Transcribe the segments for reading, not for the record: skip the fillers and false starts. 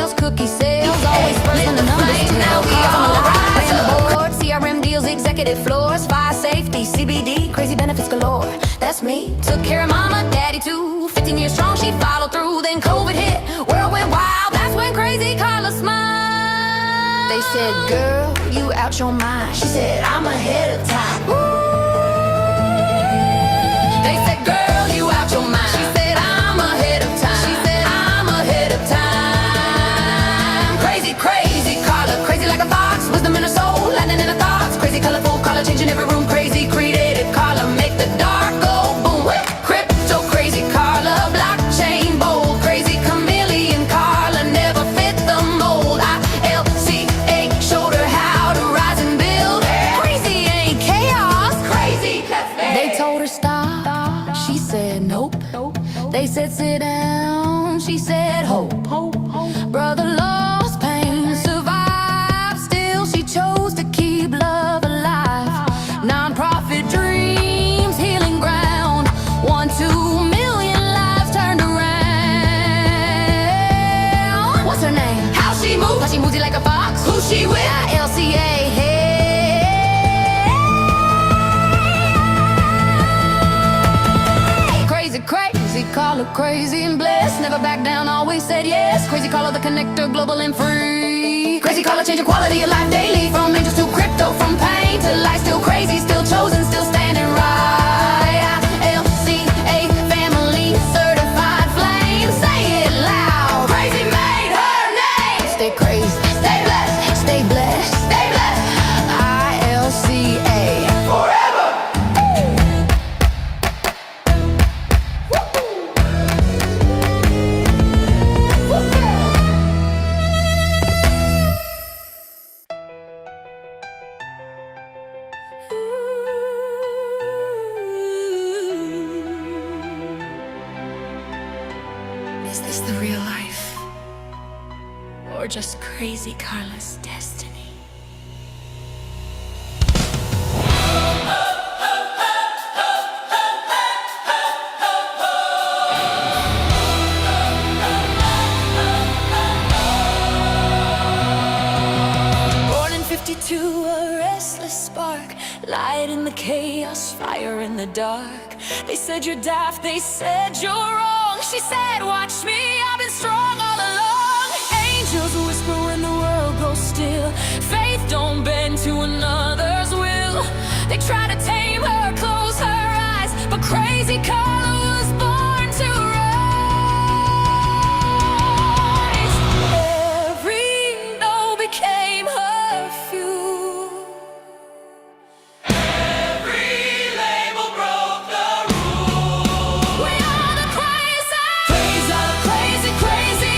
nails, cookie sales, always first when the numbers tell. Cars on the lot, paying the board, CRM deals, executive floors, fire safety, CBD, crazy benefits galore. That's me. Took care of mama, daddy too. 15 years strong, she followed through. Then COVID hit, world went wild. That's when crazy Carla smiled. They said, girl, you out your mind. She said, I'm ahead of time. They said, girl, you out your mind. She said, I'm ahead of time. She said, I'm ahead of time. Crazy, crazy Carla, crazy like a fox. Wisdom in her soul, lightning in her thoughts. Crazy, colorful Carla, changing every room. Crazy, creative Carla, make the dark go boom. Crypto, crazy Carla, blockchain bold. Crazy chameleon Carla, never fit the mold. ILCA showed her how to rise and build. Crazy ain't chaos. Crazy, they told her stop. She said nope. They said sit down. She said hope. Brother lost pain, survived. Still she chose to keep love alive. Non-profit dreams, healing ground. 1-2 million lives turned around. What's her name? How she move? How she moves it like a fox. Who she with? ILCA. Hey. Crazy, crazy, call her crazy and blessed. Never back down, always said yes. Crazy, call her the connector, global and free. Crazy, call her changing quality of life daily. From angels to crypto, from pain to life. Still crazy, still chosen, still standing right. ILCA family certified flame. Say it loud. Crazy made her name. Stay crazy, stay blessed, stay blessed, stay blessed. ILCA forever. Is this the real life? Or just crazy Carla's destiny? Born in 52, a restless spark. Light in the chaos, fire in the dark. They said you're daft, they said you're wrong. She said, watch me, I've been strong all along. Angels whisper when the world goes still. Faith don't bend to another's will. They try to tame her, close her eyes, but crazy Carla was born to rise. Every no became her fuel. We are the crazy, crazy, crazy, crazy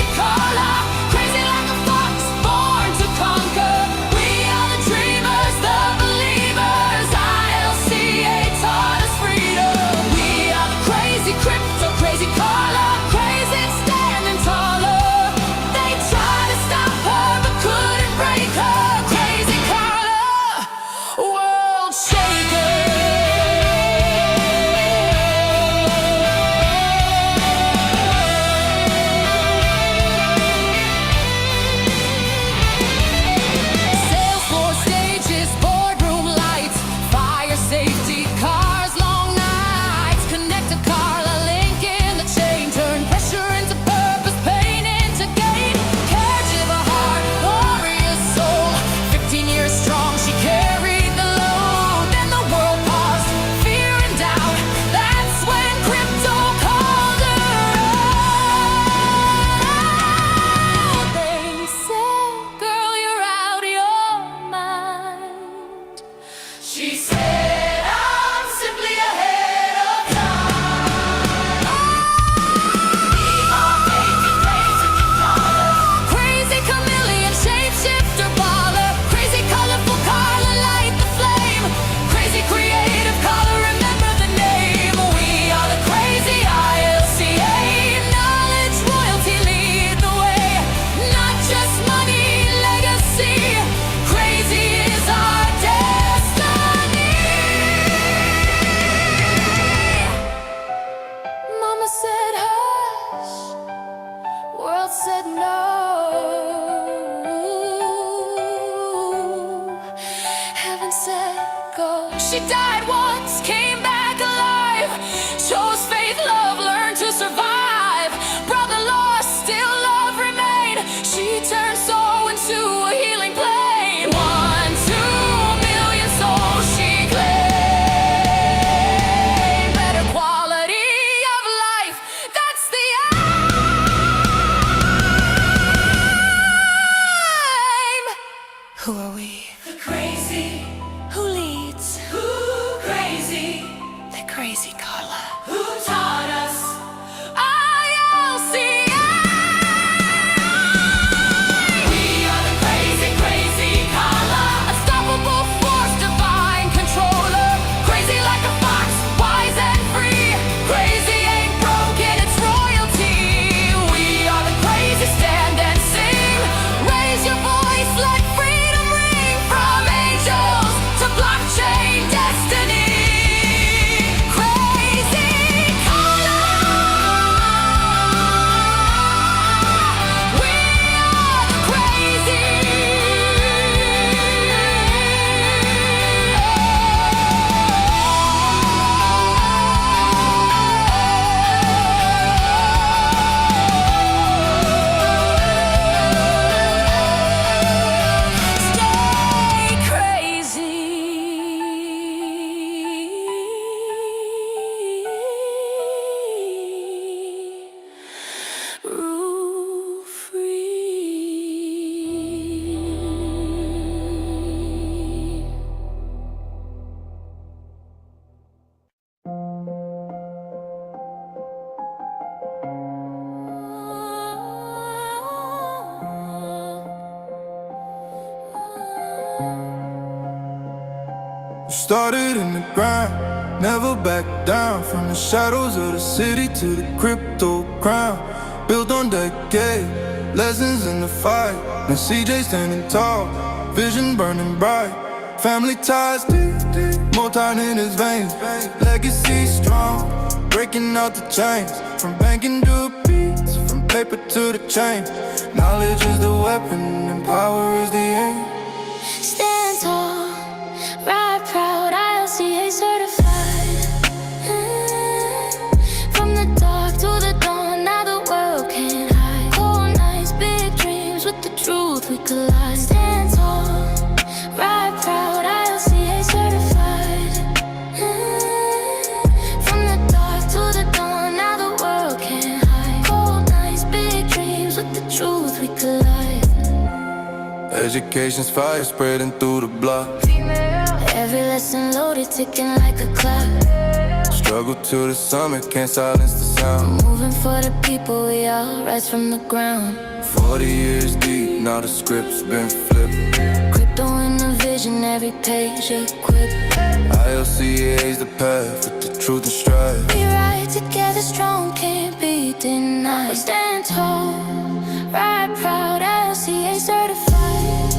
She died once, came back alive. Chose faith, love, learned to survive. Brother lost, still love remained. She turned soul into a healing plane. 1-2 million souls she claimed. Better quality of life, that's the aim. Who are we? The crazy. Who leads? Who crazy? The crazy Carla. Who taught us? ILCA. We are the crazy, crazy Carla. Unstoppable force, divine controller. Crazy like a fox, wise and free. Crazy ain't broken, it's royalty. We are the crazy, stand and sing. Raise your voice, let freedom ring. From angels to blockchain destiny. Crazy Carla. We are the crazy. Stay crazy. Rule free. Started in the grind, never back down. From the shadows of the city to the crypto crown. Built on decades, lessons in the fight. Now CJ standing tall, vision burning bright. Family ties deep, more time in his veins. Legacy strong, breaking out the chains. From banking to beats, from paper to the chain. Knowledge is the weapon and power is the aim. Stand tall, ride proud, ILCA certified. From the dark to the dawn, now the world can't hide. Cold nights, big dreams, with the truth we collide. Stand tall, ride proud, ILCA certified. From the dark to the dawn, now the world can't hide. Cold nights, big dreams, with the truth we collide. Education's fire spreading through the block. Every lesson loaded, ticking like a clock. Struggle to the summit, can't silence the sound. Moving for the people, we all rise from the ground. 40 years deep, now the script's been flipped. Crypto in the vision, every page equipped. ILCA's the path with the truth and strive. We ride together strong, can't be denied. We stand tall, ride proud, ILCA certified.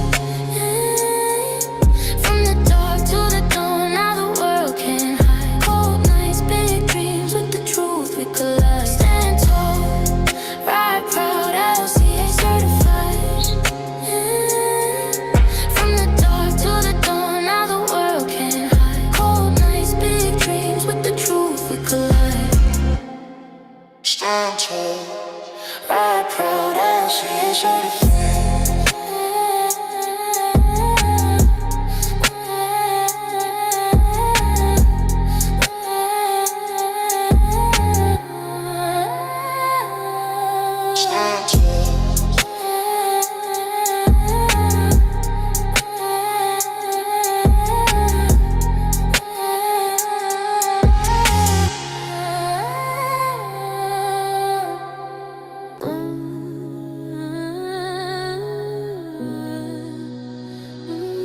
From the dark to the dawn, now the world can't hide. Cold nights, big dreams, with the truth we collide. Stand tall, ride proud, ILCA certified. From the dark to the dawn, now the world can't hide. Cold nights, big dreams, with the truth we collide. Stand tall, Ride proud, ILCA certified.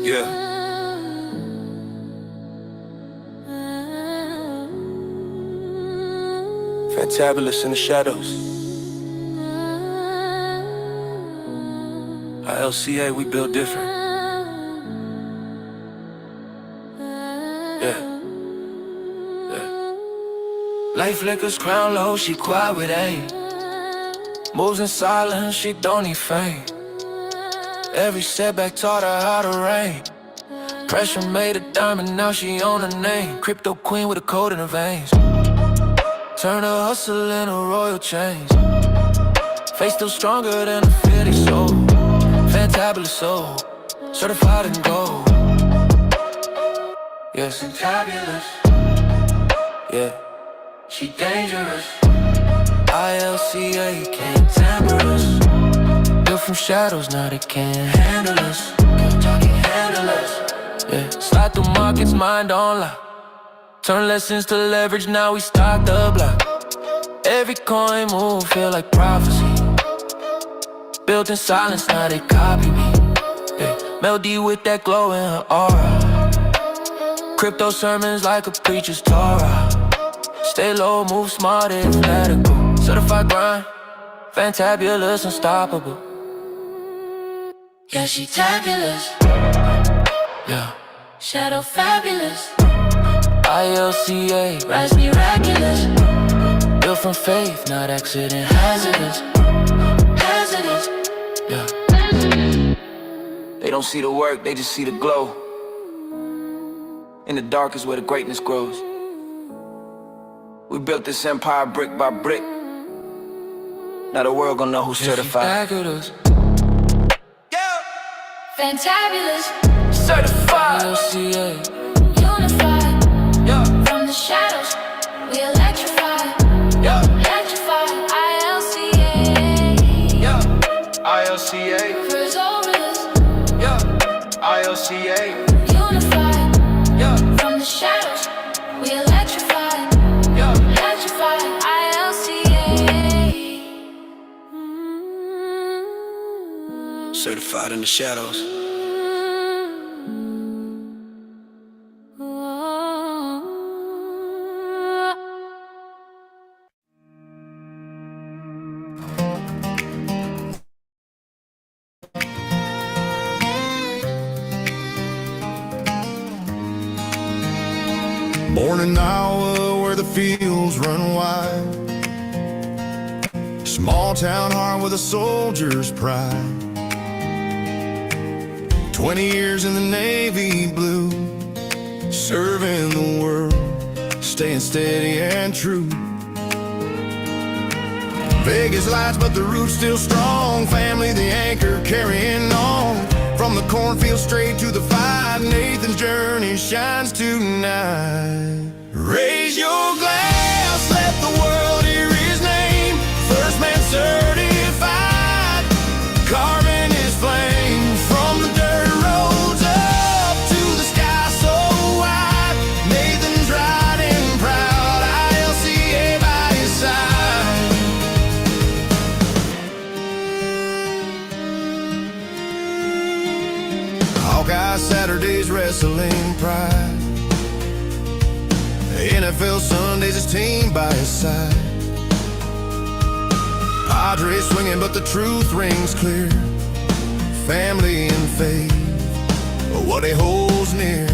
yeah. Fantabulous in the shadows. ILCA, we build different. Yeah. Life flickers, crown low, she quiet with aim. Moves in silence, she don't need fame. Every setback taught her how to reign. Pressure made a diamond, now she on her name. Crypto queen with a code in her veins. Turn a hustle into royal chains. Face still stronger than a 50 soul. Fantabulous soul, certified in gold. Yes, fantabulous. Yeah, she dangerous. ILCA can't tamper us. Built from shadows, now they can't handle us. Can't handle us. Yeah, slide through markets, mind on lock. Turn lessons to leverage, now we stock the block. Every coin move feel like prophecy. Built in silence, now they copy me. Yeah, Melody with that glow in her aura. Crypto sermons like a preacher's Torah. Stay low, move smart, athletic. Certified grind, fantabulous, unstoppable. Yeah, she tabulous, Yeah, shadow fabulous, ILCA, rise miraculous, built from faith, not accident, hazardous. hazardous. Yeah, they don't see the work, they just see the glow. In the dark is where the greatness grows. We built this empire brick by brick. Now the world gon' know who's certified. Fantabulous, Certified. ILCA. unified, Yeah, from the shadows, we electrify, yeah, electrify, ILCA, yeah. ILCA, first over this, yeah. ILCA, unified, yeah, from the shadows, we electrify, yeah. electrify, ILCA. Certified in the shadows. Born in Iowa where the fields run wide. Small town heart with a soldier's pride. 20 years in the Navy blue, serving the world, staying steady and true. Vegas lights, but the root's still strong. Family, the anchor, carrying on. From the cornfield straight to the fight, Nathan's journey shines tonight. Raise your glass, let the world hear his name. First man certified, carving his flame. From the dirt roads up to the sky so wide, Nathan's riding proud, ILCA by his side. Hawkeye Saturdays, wrestling pride. NFL Sundays, his team by his side. Padres swinging, but the truth rings clear. Family and faith, what he holds near.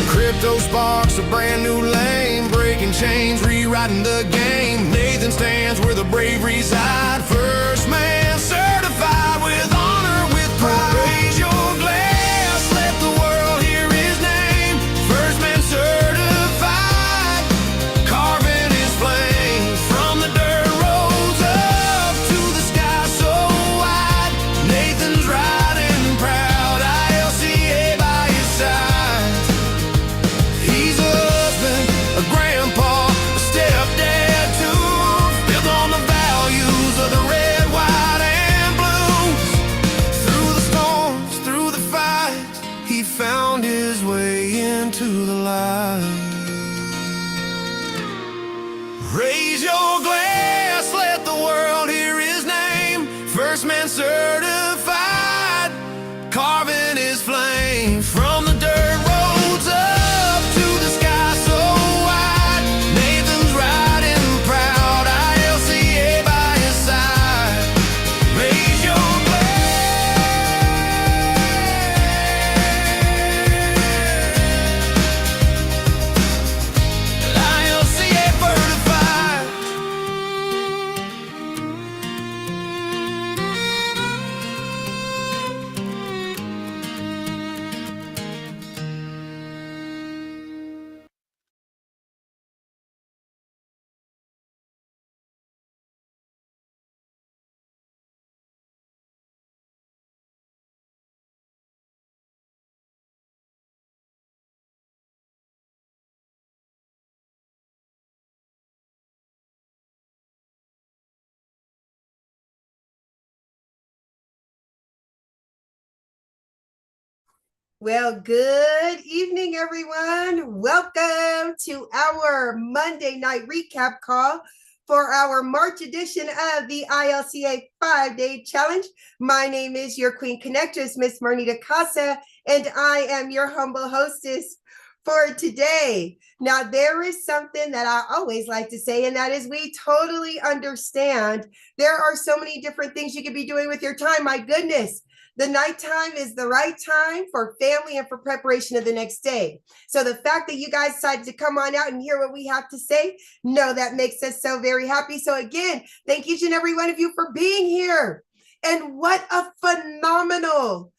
Crypto sparks a brand new lane, breaking chains, rewriting the game. Nathan stands where the brave reside. First man certified with honor, with pride. Raise your glass, let the world hear his name. First man certified, carving his flame. From the dirt roads up to the sky so wide, Nathan's riding proud, ILCA by his side. He's a husband, a grandpa, a stepdad too, built on the values of the red, white, and blues. Through the storms, through the fights, he found his way into the light. Raise your glass, let the world hear his name. First man certified, carving his flame. From the dirt roads up to the sky so wide, Nathan's riding proud, ILCA by his side. Raise your glass. Well, good evening, everyone. Welcome to our Monday night recap call for our March edition of the ILCA 5-Day Challenge. My name is your Queen Connectress, Miss Marnita Casa, and I am your humble hostess for today. Now, there is something that I always like to say, and that is we totally understand there are so many different things you could be doing with your time. My goodness. The nighttime is the right time for family and for preparation of the next day. So the fact that you guys decided to come on out and hear what we have to say, no, that makes us so very happy. So again, thank each and every one of you for being here. And what a phenomenal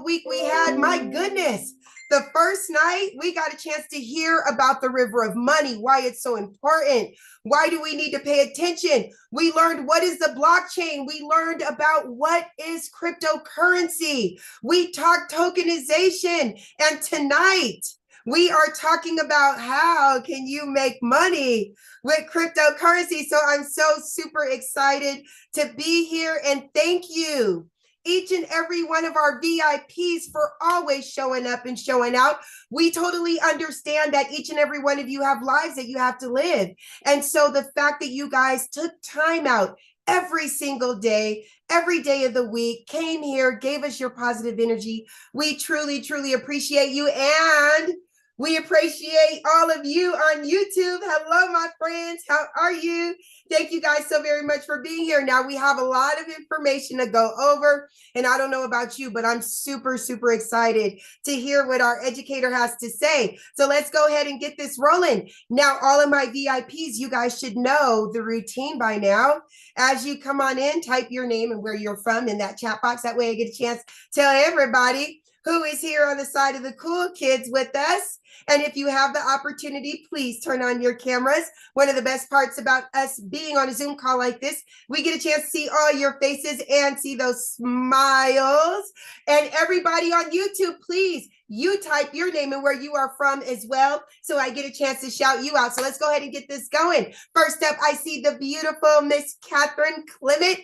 week we had. My goodness. The first night, we got a chance to hear about the river of money, why it's so important. Why do we need to pay attention? We learned what is the blockchain. We learned about what is cryptocurrency. We talked tokenization. And tonight, we are talking about how can you make money with cryptocurrency. So I'm so super excited to be here, and thank you each and every one of our VIPs for always showing up and showing out. We totally understand that each and every one of you have lives that you have to live. And so the fact that you guys took time out every single day, every day of the week, came here, gave us your positive energy, we truly, truly appreciate you. And we appreciate all of you on YouTube. Hello, my friends. How are you? Thank you guys so very much for being here. Now, we have a lot of information to go over, and I don't know about you, but I'm super, super excited to hear what our educator has to say. So let's go ahead and get this rolling. Now, all of my VIPs, you guys should know the routine by now. As you come on in, type your name and where you're from in that chat box. That way I get a chance to tell everybody who is here on the side of the cool kids with us. And if you have the opportunity, please turn on your cameras. One of the best parts about us being on a Zoom call like this, we get a chance to see all your faces and see those smiles. And everybody on YouTube, please, you type your name and where you are from as well, so I get a chance to shout you out. So let's go ahead and get this going. First up, I see the beautiful Miss Catherine Clement.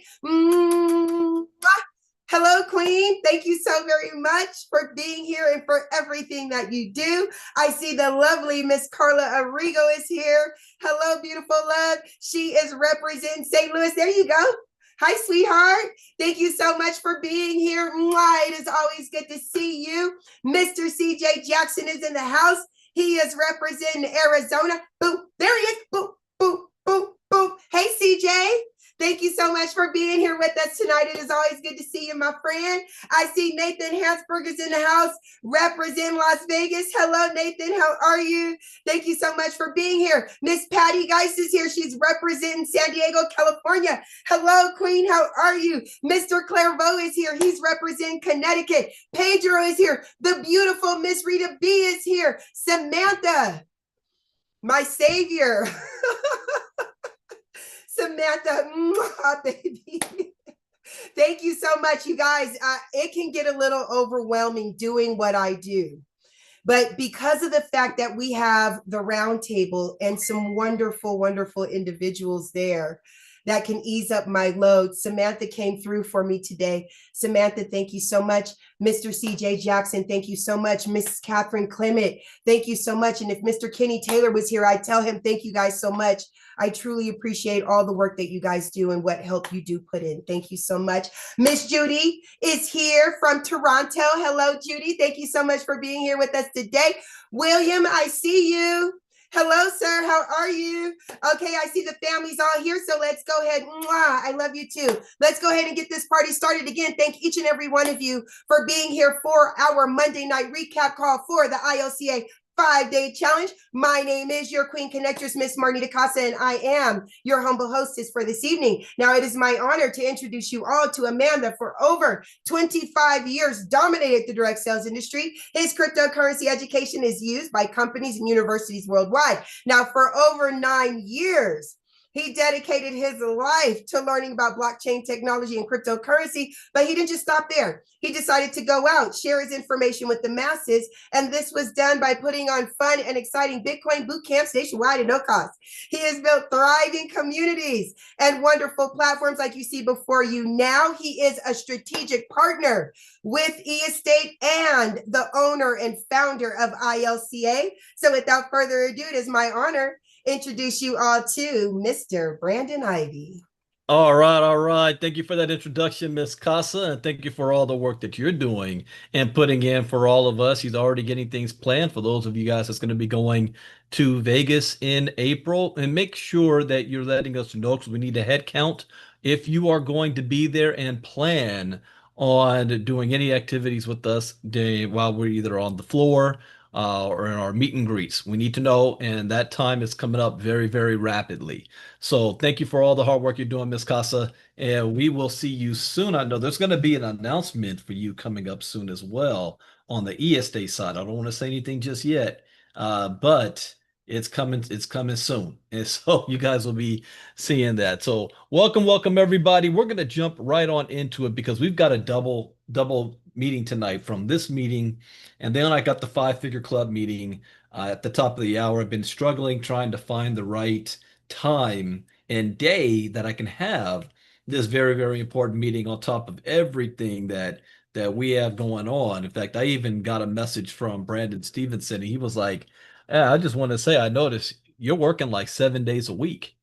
Hello, Queen. Thank you so very much for being here and for everything that you do. I see the lovely Miss Carla Arrigo is here. Hello, beautiful love. She is representing St. Louis. There you go. Hi, sweetheart. Thank you so much for being here. Mwah, it is always good to see you. Mr. CJ Jackson is in the house. He is representing Arizona. Boop, there he is. Boop, boop, boop, boop. Hey, CJ. Thank you so much for being here with us tonight. It is always good to see you, my friend. I see Nathan Hansberg is in the house, representing Las Vegas. Hello, Nathan. How are you? Thank you so much for being here. Miss Patty Geis is here. She's representing San Diego, California. Hello, Queen. How are you? Mr. Clairvaux is here. He's representing Connecticut. Pedro is here. The beautiful Miss Rita B is here. Samantha, my savior. Samantha, baby. Thank you so much, you guys. It can get a little overwhelming doing what I do. But because of the fact that we have the round table and some wonderful, wonderful individuals there that can ease up my load, Samantha came through for me today. Samantha, thank you so much. Mr. CJ Jackson, thank you so much. Mrs. Catherine Clement, thank you so much. And if Mr. Kenny Taylor was here, I'd tell him thank you guys so much. I truly appreciate all the work that you guys do and what help you do put in. Thank you so much. Miss Judy is here from Toronto. Hello, Judy. Thank you so much for being here with us today. William, I see you. Hello, sir. How are you? Okay, I see the family's all here, so let's go ahead. Mwah, I love you too. Let's go ahead and get this party started. Again, thank each and every one of you for being here for our Monday night recap call for the ILCA 5-Day Challenge. My name is your Queen Connectress, Miss Marnita Casa, and I am your humble hostess for this evening. Now, it is my honor to introduce you all to a man that for over 25 years dominated the direct sales industry. His cryptocurrency education is used by companies and universities worldwide. Now, for over 9 years, He dedicated his life to learning about blockchain technology and cryptocurrency, but he didn't just stop there. He decided to go out, share his information with the masses, and this was done by putting on fun and exciting Bitcoin boot camps nationwide at no cost. He has built thriving communities and wonderful platforms like you see before you now. He is a strategic partner with eEstate and the owner and founder of ILCA. So without further ado, it is my honor introduce you all to Mr. Brandon Ivey. All right, all right. Thank you for that introduction, Miss Casa, and thank you for all the work that you're doing and putting in for all of us. He's already getting things planned for those of you guys that's going to be going to Vegas in April. And make sure that you're letting us know because we need a head count if you are going to be there and plan on doing any activities with us while we're either on the floor or in our meet and greets. We need to know, and that time is coming up very, very rapidly. So thank you for all the hard work you're doing, Miss Casa, and we will see you soon. I know there's going to be an announcement for you coming up soon as well on the eEstate side. I don't want to say anything just yet, but it's coming. It's coming soon, and so you guys will be seeing that. So welcome, welcome everybody. We're going to jump right on into it because we've got a double meeting tonight from this meeting, and then I got the five-figure club meeting at the top of the hour. I've been struggling trying to find the right time and day that I can have this very, very important meeting on top of everything that we have going on. In fact, I even got a message from Brandon Stevenson. And he was like, "Yeah, I just want to say I noticed you're working like 7 days a week."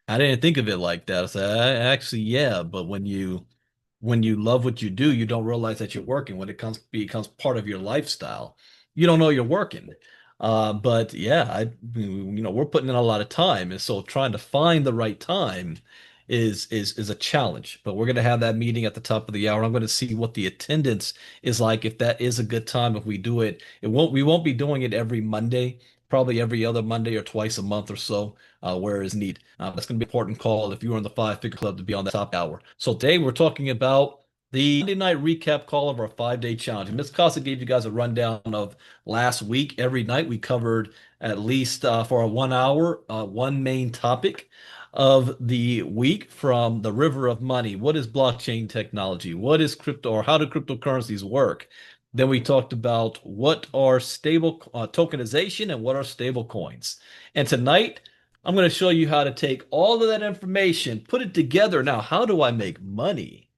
I didn't think of it like that. I said, Actually, yeah, but when you love what you do, you don't realize that you're working. When it becomes part of your lifestyle, you don't know you're working." But yeah, we're putting in a lot of time, and so trying to find the right time is a challenge. But we're going to have that meeting at the top of the hour. I'm going to see what the attendance is like. If that is a good time, if we do it, we won't be doing it every Monday. Probably every other Monday or twice a month or so, where is need. That's going to be an important call if you're in the five-figure club to be on that top hour. So today we're talking about the Monday night recap call of our 5-day challenge. And Ms. Casa gave you guys a rundown of last week. Every night we covered at least for a 1 hour, one main topic of the week, from the river of money. What is blockchain technology? What is crypto, or how do cryptocurrencies work? Then we talked about what are stable tokenization and what are stable coins. And tonight, I'm going to show you how to take all of that information, put it together. Now, how do I make money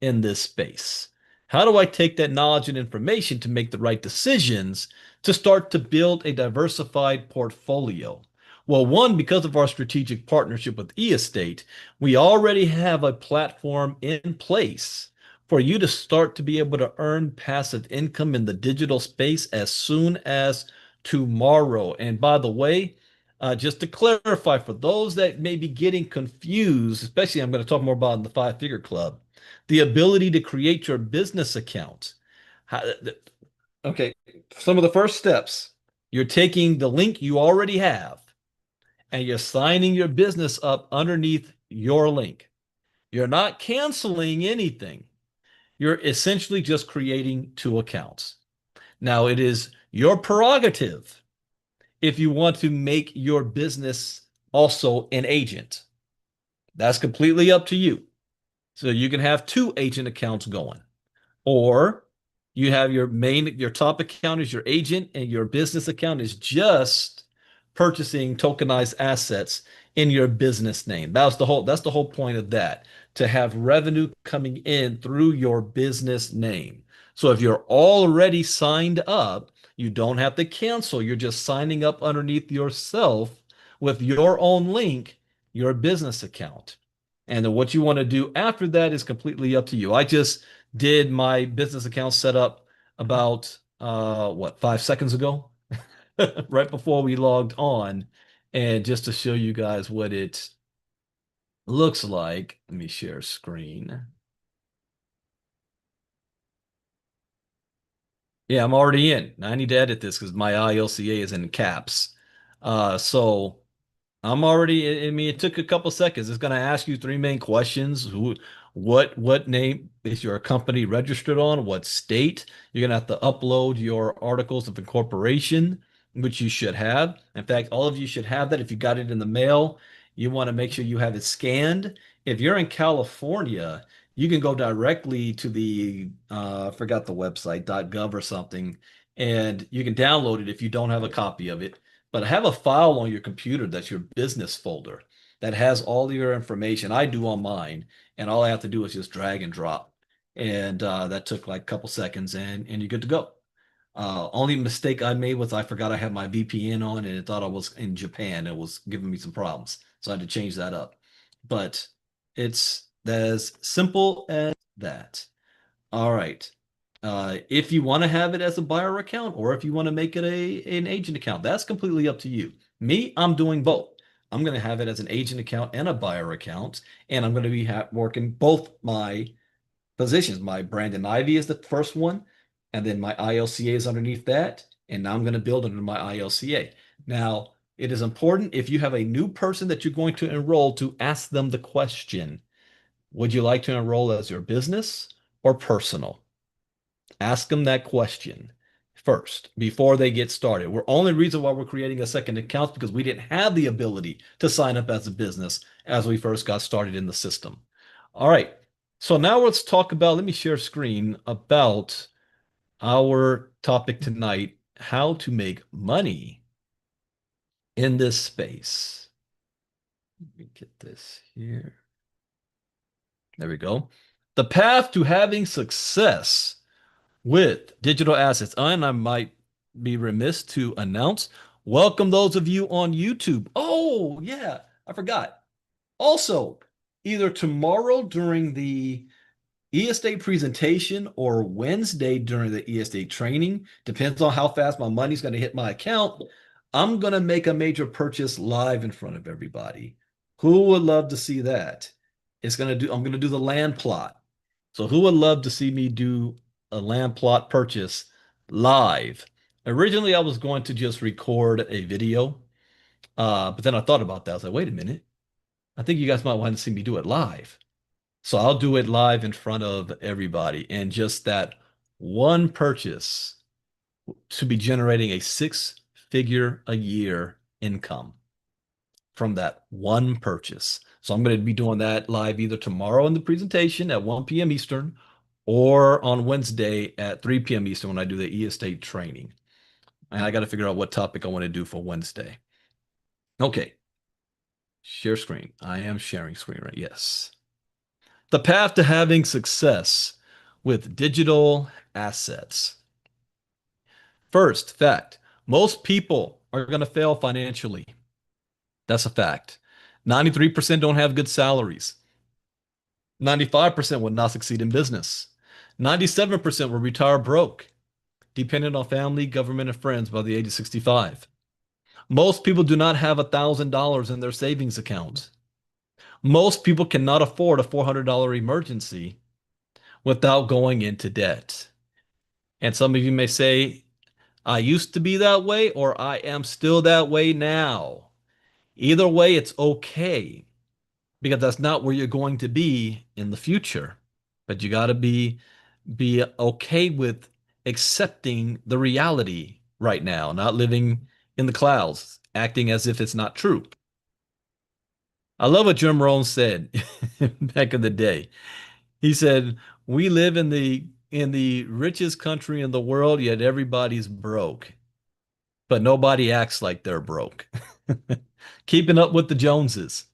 in this space? How do I take that knowledge and information to make the right decisions to start to build a diversified portfolio? Well, one, because of our strategic partnership with eEstate, we already have a platform in place for you to start to be able to earn passive income in the digital space as soon as tomorrow. And by the way, just to clarify for those that may be getting confused, especially I'm going to talk more about in the five-figure club, the ability to create your business account. Okay, some of the first steps, you're taking the link you already have and you're signing your business up underneath your link. You're not canceling anything. You're essentially just creating two accounts. Now, it is your prerogative if you want to make your business also an agent. That's completely up to you. So you can have two agent accounts going, or you have your top account is your agent and your business account is just purchasing tokenized assets in your business name. That's the whole point of that, to have revenue coming in through your business name. So if you're already signed up, you don't have to cancel. You're just signing up underneath yourself with your own link, your business account. And then what you want to do after that is completely up to you. I just did my business account set up about 5 seconds ago, right before we logged on. And just to show you guys what it looks like, let me share screen. Yeah, I'm already in. I need to edit this because my ILCA is in caps. So I'm already, I mean, it took a couple seconds. It's going to ask you three main questions. What name is your company registered on? What state? You're going to have to upload your articles of incorporation, which you should have. In fact, all of you should have that if you got it in the mail. You want to make sure you have it scanned. If you're in California, you can go directly to the I forgot the website, .gov or something, and you can download it if you don't have a copy of it. But have a file on your computer that's your business folder that has all your information. I do on mine, and all I have to do is just drag and drop. And that took like a couple seconds, and you're good to go. Only mistake I made was I forgot I had my VPN on and it thought I was in Japan. It was giving me some problems. So I had to change that up. But it's as simple as that. All right. If you want to have it as a buyer account or if you want to make it an agent account, that's completely up to you. Me, I'm doing both. I'm going to have it as an agent account and a buyer account, and I'm going to be working both my positions. My Brandon Ivey is the first one, and then my ILCA is underneath that, and now I'm going to build under my ILCA. Now, it is important if you have a new person that you're going to enroll to ask them the question, would you like to enroll as your business or personal? Ask them that question first before they get started. We're only reason why we're creating a second account because we didn't have the ability to sign up as a business as we first got started in the system. All right. So now let's talk about, let me share screen about our topic tonight, how to make money in this space. Let me get this here. There we go. The path to having success with digital assets. And I might be remiss to announce, welcome those of you on YouTube. Oh, yeah, I forgot. Also, either tomorrow during the e-estate presentation or Wednesday during the e-estate training, depends on how fast my money's going to hit my account, I'm going to make a major purchase live in front of everybody. Who would love to see that? I'm going to do the land plot. So who would love to see me do a land plot purchase live? Originally, I was going to just record a video, but then I thought about that. I was like, wait a minute. I think you guys might want to see me do it live. So I'll do it live in front of everybody. And just that one purchase to be generating a six-figure a year income from that one purchase. So I'm going to be doing that live either tomorrow in the presentation at 1 p.m. Eastern or on Wednesday at 3 p.m. Eastern when I do the e-estate training. And I got to figure out what topic I want to do for Wednesday. Okay. Share screen. I am sharing screen, right? Yes. The path to having success with digital assets. First fact, most people are going to fail financially. That's a fact. 93% don't have good salaries. 95% will not succeed in business. 97% will retire broke, dependent on family, government, and friends by the age of 65. Most people do not have $1,000 in their savings account. Most people cannot afford a $400 emergency without going into debt. And some of you may say, I used to be that way, or I am still that way now. Either way, it's okay because that's not where you're going to be in the future. But you got to be okay with accepting the reality right now, not living in the clouds, acting as if it's not true. I love what Jim Rohn said back in the day. He said, "We live in the richest country in the world, yet everybody's broke, but nobody acts like they're broke." Keeping up with the Joneses.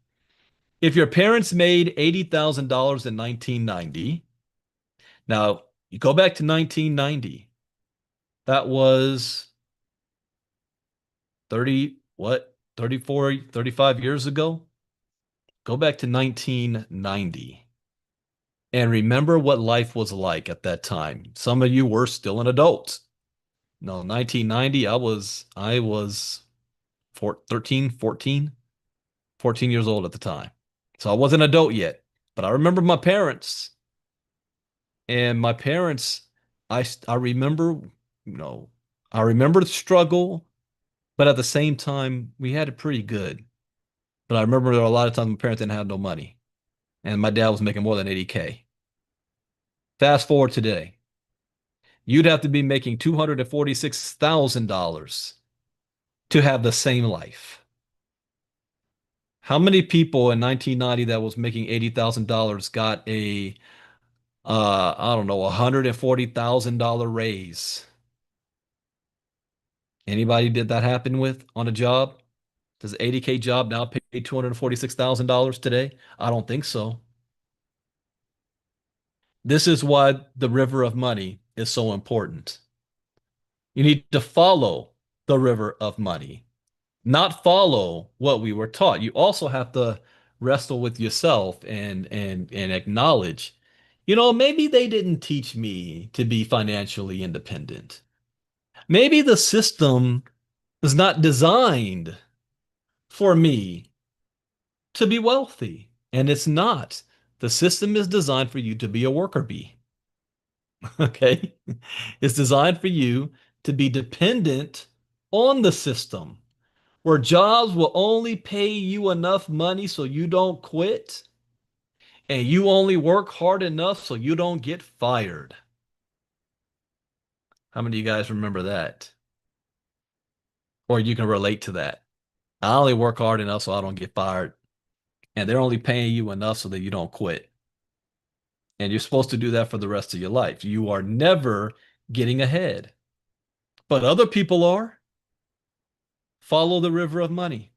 If your parents made $80,000 in 1990, now you go back to 1990, that was 30, what, 34, 35 years ago? Go back to 1990 and remember what life was like at that time. Some of you were still an adult. No, 1990, I was 13, 14 years old at the time. So I wasn't an adult yet, but I remember my parents. And my parents, I remember, I remember the struggle, but at the same time, we had it pretty good. But I remember there were a lot of times my parents didn't have no money, and my dad was making more than 80K. Fast forward today, you'd have to be making $246,000 to have the same life. How many people in 1990 that was making $80,000 got a I don't know, $140,000 raise? Anybody did that happen with on a job? Does an 80K job now pay $246,000 today? I don't think so. This is why the river of money is so important. You need to follow the river of money, not follow what we were taught. You also have to wrestle with yourself and acknowledge, maybe they didn't teach me to be financially independent. Maybe the system is not designed for me to be wealthy, and it's not. The system is designed for you to be a worker bee. Okay? It's designed for you to be dependent on the system, where jobs will only pay you enough money so you don't quit, and you only work hard enough so you don't get fired. How many of you guys remember that? Or you can relate to that? I only work hard enough so I don't get fired, and they're only paying you enough so that you don't quit. And you're supposed to do that for the rest of your life. You are never getting ahead. But other people are. Follow the river of money.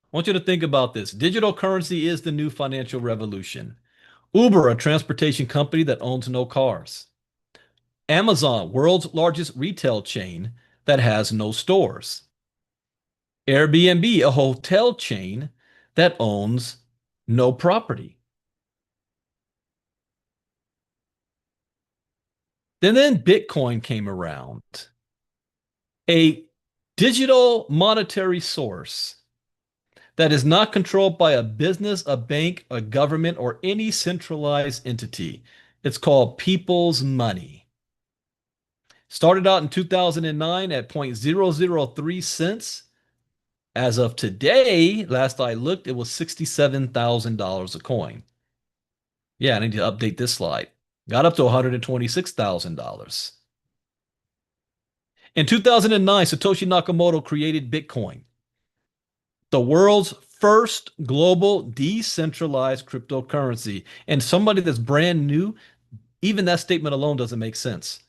I want you to think about this. Digital currency is the new financial revolution. Uber, a transportation company that owns no cars. Amazon, world's largest retail chain that has no stores. Airbnb, a hotel chain that owns no property. Then Bitcoin came around, a digital monetary source that is not controlled by a business, a bank, a government, or any centralized entity. It's called people's money. Started out in 2009 at 0.003 cents. As of today, last I looked, it was $67,000 a coin. Yeah, I need to update this slide. Got up to $126,000. In 2009, Satoshi Nakamoto created Bitcoin, the world's first global decentralized cryptocurrency. And somebody that's brand new, even that statement alone doesn't make sense.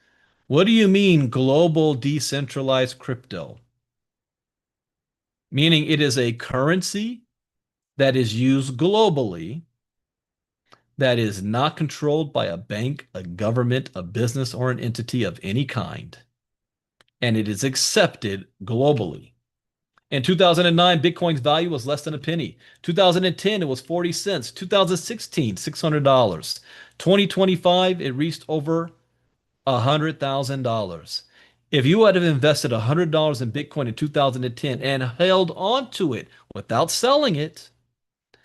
What do you mean global decentralized crypto? Meaning it is a currency that is used globally, that is not controlled by a bank, a government, a business, or an entity of any kind. And it is accepted globally. In 2009, Bitcoin's value was less than a penny. 2010, it was 40 cents. 2016, $600. 2025, it reached over $100,000. If you had have invested $100 in Bitcoin in 2010 and held on to it without selling it,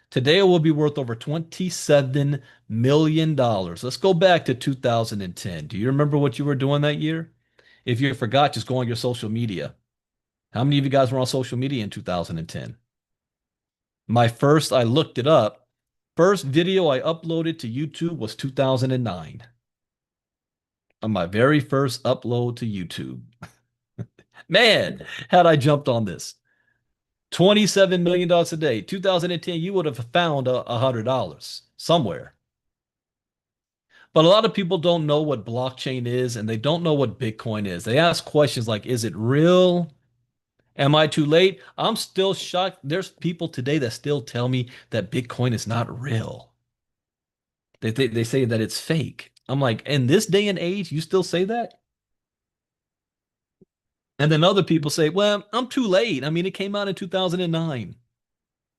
today it will be worth over $27 million. Let's go back to 2010. Do you remember what you were doing that year? If you forgot, just go on your social media. How many of you guys were on social media in 2010? I looked it up. First video I uploaded to YouTube was 2009. On my very first upload to YouTube. Man, had I jumped on this. $27 million a day. 2010, you would have found $100 somewhere. But a lot of people don't know what blockchain is, and they don't know what Bitcoin is. They ask questions like, is it real? Am I too late? I'm still shocked. There's people today that still tell me that Bitcoin is not real. They say that it's fake. I'm like, in this day and age, you still say that? And then other people say, well, I'm too late. I mean, it came out in 2009.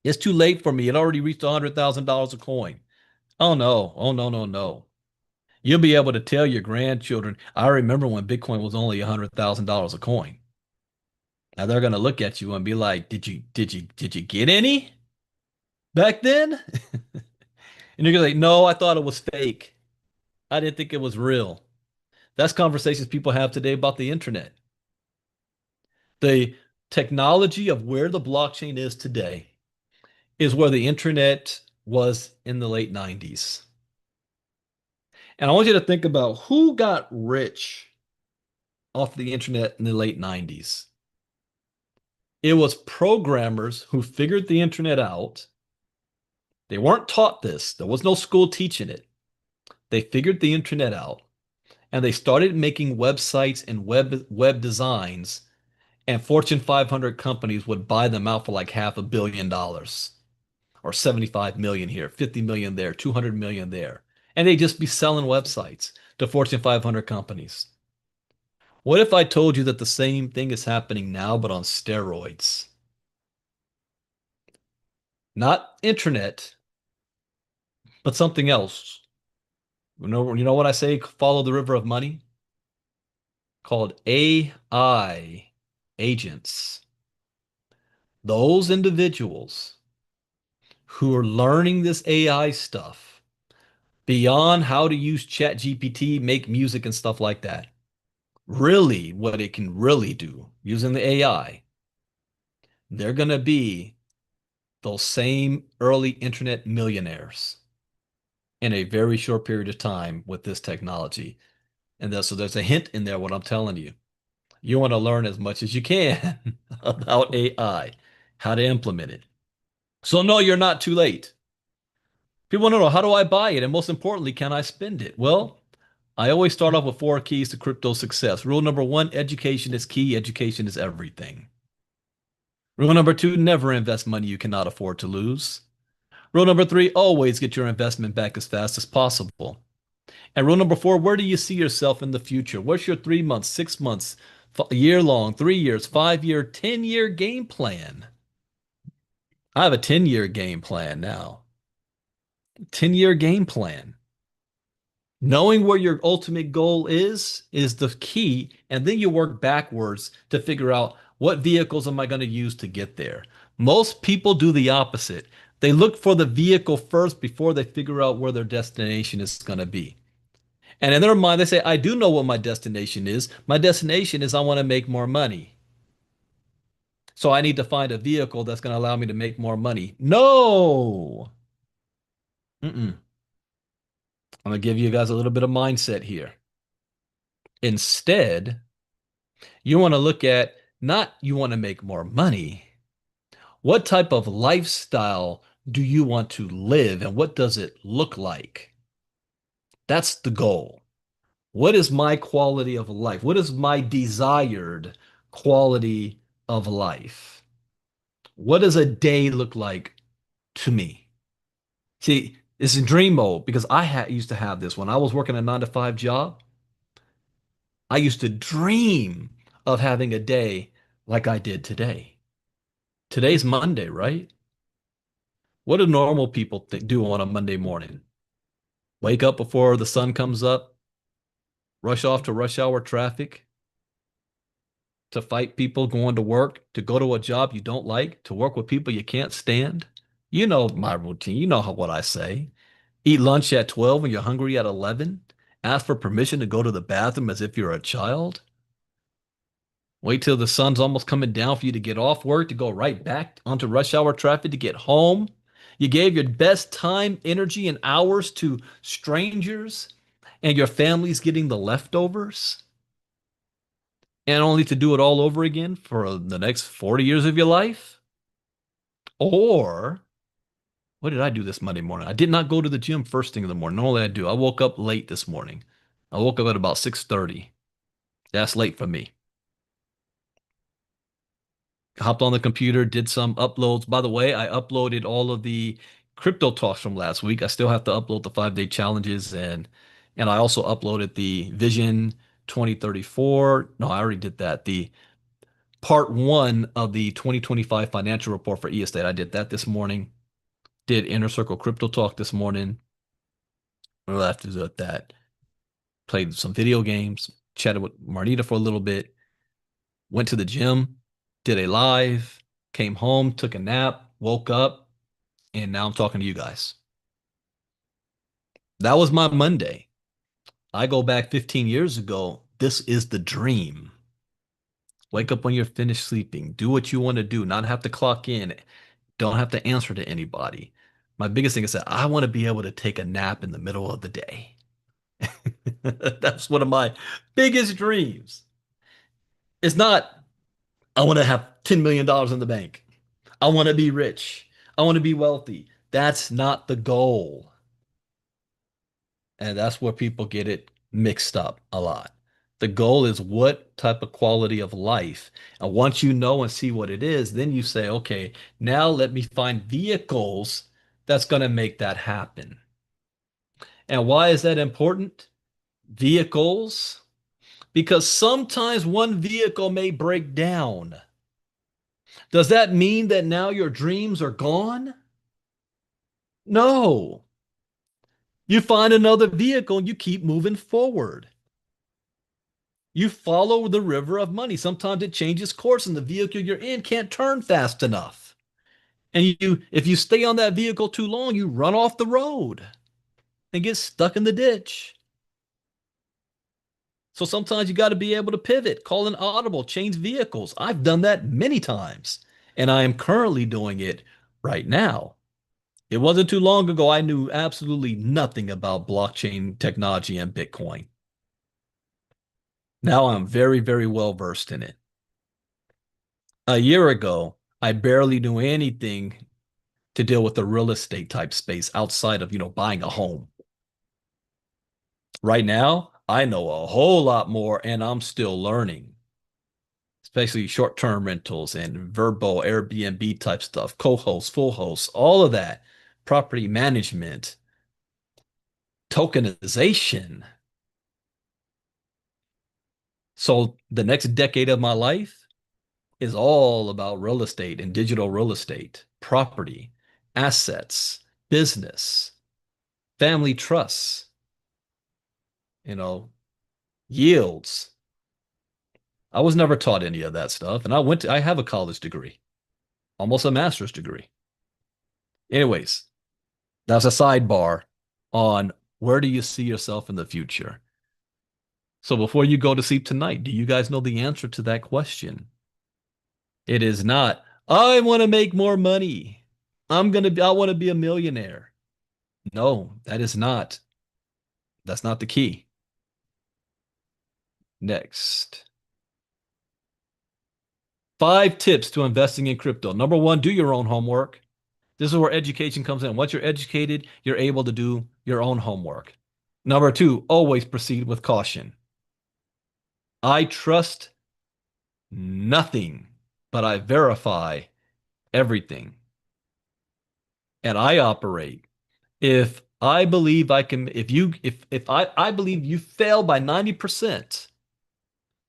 It's too late for me. It already reached $100,000 a coin. Oh, no. Oh, no, no, no. You'll be able to tell your grandchildren, I remember when Bitcoin was only $100,000 a coin. Now they're gonna look at you and be like, did you get any back then? And you're gonna say, no, I thought it was fake. I didn't think it was real. That's conversations people have today about the internet. The technology of where the blockchain is today is where the internet was in the late 90s. And I want you to think about who got rich off the internet in the late 90s. It was programmers who figured the internet out. They weren't taught this. There was no school teaching it. They figured the internet out and they started making websites and web designs, and Fortune 500 companies would buy them out for like $500 million or 75 million here, 50 million there, 200 million there. And they'd just be selling websites to Fortune 500 companies. What if I told you that the same thing is happening now, but on steroids? Not internet, but something else. You know what I say? Follow the river of money? Called AI agents. Those individuals who are learning this AI stuff beyond how to use ChatGPT, make music and stuff like that. Really, what it can really do using the AI, they're going to be those same early internet millionaires in a very short period of time with this technology. So there's a hint in there, what I'm telling you. You want to learn as much as you can about AI, how to implement it. So no, you're not too late. People want to know, how do I buy it? And most importantly, can I spend it? Well, I always start off with 4 keys to crypto success. Rule number 1, education is key. Education is everything. Rule number 2, never invest money you cannot afford to lose. Rule number 3, always get your investment back as fast as possible. And rule number 4, where do you see yourself in the future? What's your 3 months, 6 months, year long, 3 years, 5 year, 10-year game plan? I have a 10-year game plan now. 10-year game plan. Knowing where your ultimate goal is the key, and then you work backwards to figure out what vehicles am I going to use to get there. Most people do the opposite. They look for the vehicle first before they figure out where their destination is going to be. And in their mind, they say, I do know what my destination is. My destination is I want to make more money. So I need to find a vehicle that's going to allow me to make more money. No. Mm-mm. I'm going to give you guys a little bit of mindset here. Instead, you want to look at not you want to make more money. What type of lifestyle do you want to live and what does it look like? That's the goal. What is my quality of life? What is my desired quality of life? What does a day look like to me? See, it's in dream mode because used to have this when I was working a 9 to 5 job. I used to dream of having a day like I did today. Today's Monday, right? What do normal people do on a Monday morning? Wake up before the sun comes up, rush off to rush hour traffic, to fight people going to work, to go to a job you don't like, to work with people you can't stand. You know my routine. You know what I say. Eat lunch at 12 when you're hungry at 11. Ask for permission to go to the bathroom as if you're a child. Wait till the sun's almost coming down for you to get off work, to go right back onto rush hour traffic to get home. You gave your best time, energy, and hours to strangers, and your family's getting the leftovers. And only to do it all over again for the next 40 years of your life? Or, what did I do this Monday morning? I did not go to the gym first thing in the morning. Normally I do. I woke up late this morning. I woke up at about 6:30. That's late for me. Hopped on the computer, did some uploads. By the way, I uploaded all of the crypto talks from last week. I still have to upload the 5-day challenges, and I also uploaded the Vision 2034. No, I already did that. The part 1 of the 2025 financial report for E-Estate. I did that this morning. Did Inner Circle Crypto Talk this morning. We'll have to do that. Played some video games, chatted with Marnita for a little bit, went to the gym, did a live, came home, took a nap, woke up, and now I'm talking to you guys. That was my Monday. I go back 15 years ago. This is the dream. Wake up when you're finished sleeping. Do what you want to do, not have to clock in. Don't have to answer to anybody. My biggest thing is that I want to be able to take a nap in the middle of the day. That's one of my biggest dreams. It's not, I want to have $10 million in the bank. I want to be rich. I want to be wealthy. That's not the goal. And that's where people get it mixed up a lot. The goal is what type of quality of life. And once you know and see what it is, then you say, okay, now let me find vehicles that's going to make that happen. And why is that important? Vehicles, because sometimes one vehicle may break down. Does that mean that now your dreams are gone? No. You find another vehicle and you keep moving forward. You follow the river of money. Sometimes it changes course and the vehicle you're in can't turn fast enough. And if you stay on that vehicle too long, you run off the road and get stuck in the ditch. So sometimes you got to be able to pivot, call an audible, change vehicles. I've done that many times, and I am currently doing it right now. It wasn't too long ago I knew absolutely nothing about blockchain technology and Bitcoin. Now I'm very, very well versed in it. A year ago, I barely knew anything to deal with the real estate type space outside of, buying a home. Right now, I know a whole lot more and I'm still learning, especially short-term rentals and Verbo, Airbnb type stuff, co-hosts, full hosts, all of that, property management, tokenization. So the next decade of my life is all about real estate and digital real estate, property, assets, business, family trusts, you know, yields. I was never taught any of that stuff. And I have a college degree, almost a master's degree. Anyways, that's a sidebar on where do you see yourself in the future? So before you go to sleep tonight, do you guys know the answer to that question? It is not, I want to make more money. I want to be a millionaire. No, that's not the key. Next. 5 tips to investing in crypto. Number 1, do your own homework. This is where education comes in. Once you're educated, you're able to do your own homework. Number 2, always proceed with caution. I trust nothing, but I verify everything. And I operate. If I believe I can, if I believe you fail by 90%,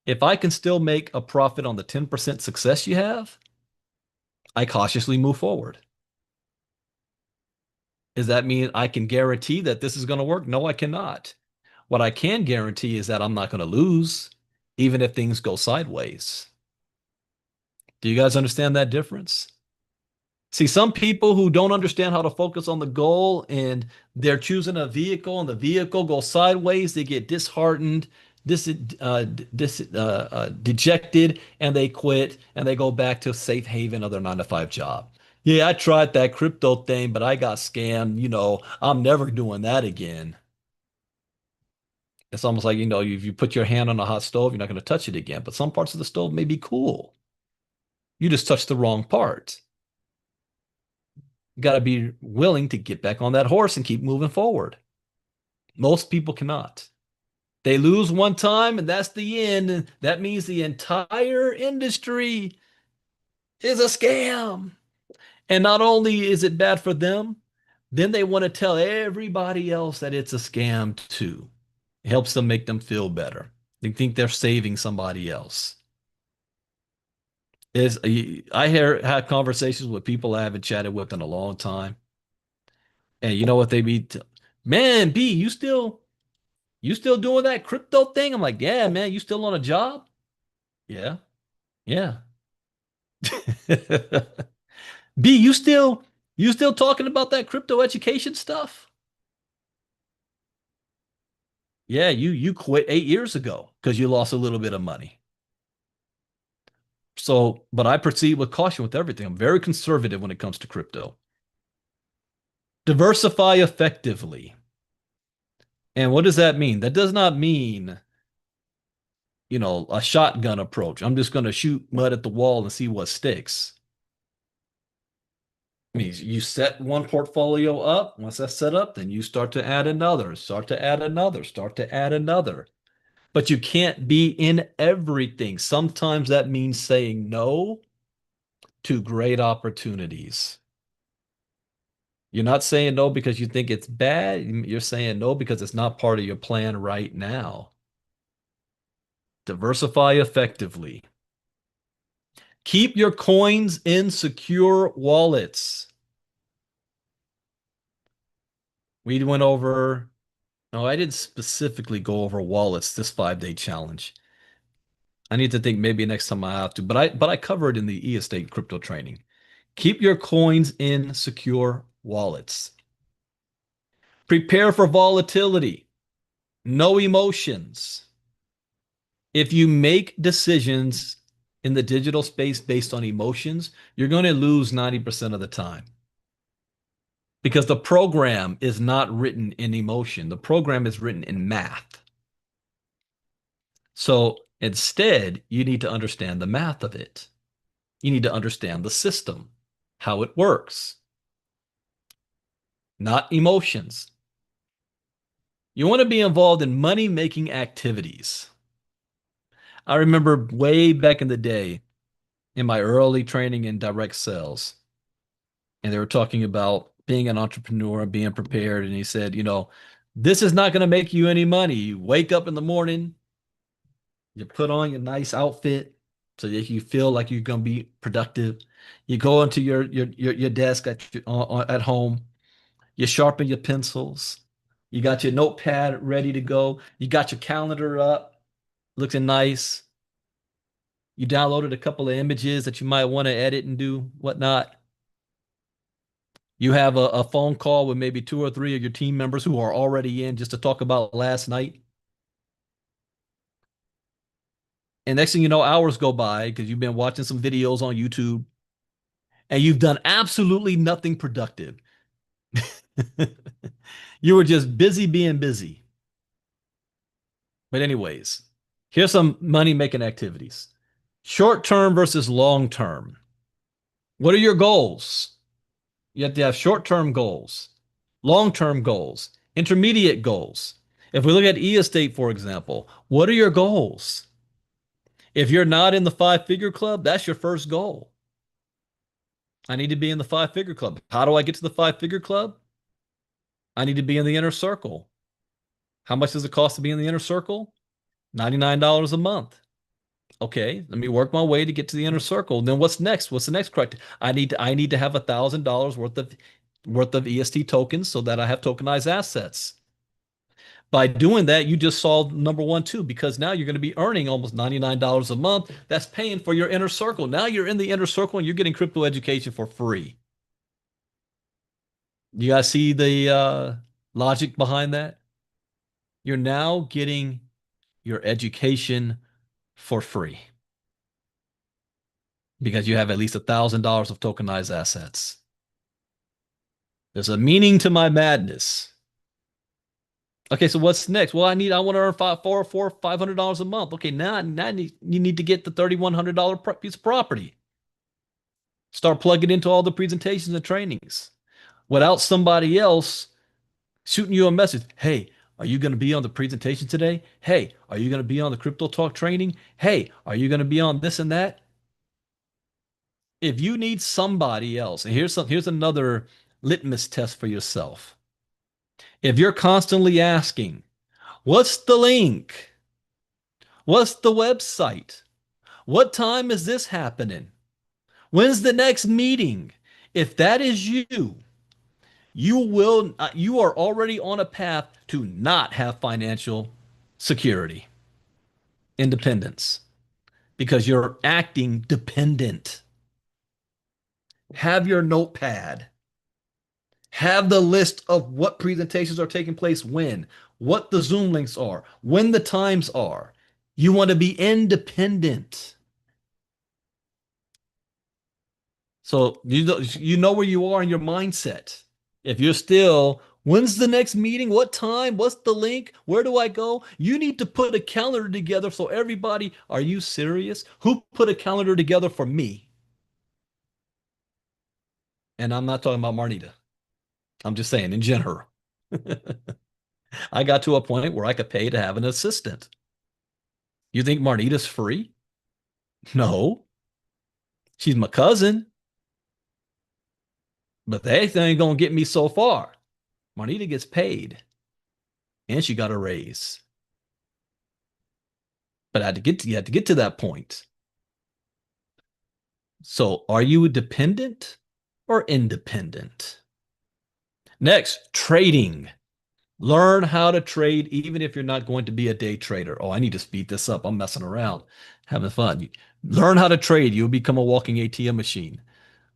if I can still make a profit on the 10% success you have, I cautiously move forward. Does that mean I can guarantee that this is going to work? No, I cannot. What I can guarantee is that I'm not going to lose, even if things go sideways. Do you guys understand that difference? See, some people who don't understand how to focus on the goal and they're choosing a vehicle and the vehicle goes sideways, they get disheartened, dejected, and they quit and they go back to safe haven of their 9-to-5 job. Yeah, I tried that crypto thing, but I got scammed. I'm never doing that again. It's almost like, if you put your hand on a hot stove, you're not going to touch it again. But some parts of the stove may be cool. You just touched the wrong part. You got to be willing to get back on that horse and keep moving forward. Most people cannot. They lose one time and that's the end. And that means the entire industry is a scam. And not only is it bad for them, then they want to tell everybody else that it's a scam too. It helps them make them feel better. They think they're saving somebody else. I have conversations with people I haven't chatted with in a long time. And you know what they be? Man, B, you still doing that crypto thing? I'm like, yeah, man, you still on a job? Yeah. Yeah. B, you still talking about that crypto education stuff? Yeah, you quit 8 years ago because you lost a little bit of money. So, but I proceed with caution with everything. I'm very conservative when it comes to crypto. Diversify effectively. And what does that mean? That does not mean a shotgun approach. I'm just going to shoot mud at the wall and see what sticks. I mean, you set one portfolio up. Once that's set up, then you start to add another, start to add another, start to add another. But you can't be in everything. Sometimes that means saying no to great opportunities. You're not saying no because you think it's bad. You're saying no because it's not part of your plan right now. Diversify effectively. Keep your coins in secure wallets. We went over, no, I didn't specifically go over wallets this 5-day challenge. I need to think maybe next time I have to, but I covered in the e-estate crypto training. Keep your coins in secure wallets. Prepare for volatility. No emotions. If you make decisions in the digital space based on emotions, you're going to lose 90% of the time. Because the program is not written in emotion. The program is written in math. So instead, you need to understand the math of it. You need to understand the system, how it works, not emotions. You want to be involved in money-making activities. I remember way back in the day, in my early training in direct sales, and they were talking about being an entrepreneur, being prepared. And he said, this is not going to make you any money. You wake up in the morning, you put on your nice outfit so that you feel like you're going to be productive. You go into your desk at home, you sharpen your pencils, you got your notepad ready to go, you got your calendar up, looking nice. You downloaded a couple of images that you might want to edit and do whatnot. You have a phone call with maybe 2 or 3 of your team members who are already in just to talk about last night. And next thing you know, hours go by because you've been watching some videos on YouTube and you've done absolutely nothing productive. You were just busy being busy. But anyways, here's some money-making activities. Short-term versus long-term. What are your goals? You have to have short-term goals, long-term goals, intermediate goals. If we look at e-estate, for example, what are your goals? If you're not in the 5-figure club, that's your first goal. I need to be in the 5-figure club. How do I get to the 5-figure club? I need to be in the inner circle. How much does it cost to be in the inner circle? $99 a month. Okay, let me work my way to get to the inner circle. Then what's next? What's the next criteria? I need to have $1,000 worth of EST tokens so that I have tokenized assets. By doing that, you just solved number one too, because now you're going to be earning almost $99 a month. That's paying for your inner circle. Now you're in the inner circle and you're getting crypto education for free. You guys see the logic behind that? You're now getting your education for free because you have at least $1,000 of tokenized assets. There's a meaning to my madness. Okay, so what's next? Well, I want to earn $500 a month. Okay, now you need to get the $3,100 piece of property. Start plugging into all the presentations and trainings without somebody else shooting you a message. Hey, are you going to be on the presentation today? Hey, are you going to be on the crypto talk training? Hey, are you going to be on this and that? If you need somebody else, and here's another litmus test for yourself. If you're constantly asking, what's the link? What's the website? What time is this happening? When's the next meeting? If that is you, you are already on a path to not have financial security, independence, because you're acting dependent. Have your notepad. Have the list of what presentations are taking place when, what the Zoom links are, when the times are. You want to be independent. So you know where you are in your mindset. If you're still When's the next meeting? What time? What's the link? Where do I go? You need to put a calendar together so everybody, are you serious? Who put a calendar together for me? And I'm not talking about Marnita. I'm just saying in general. I got to a point where I could pay to have an assistant. You think Marnita's free? No. She's my cousin, but that ain't gonna get me so far. Marnita gets paid and she got a raise. But you had to get to that point. So are you dependent or independent? Next, trading. Learn how to trade even if you're not going to be a day trader. Oh, I need to speed this up. I'm messing around, having fun. Learn how to trade. You'll become a walking ATM machine.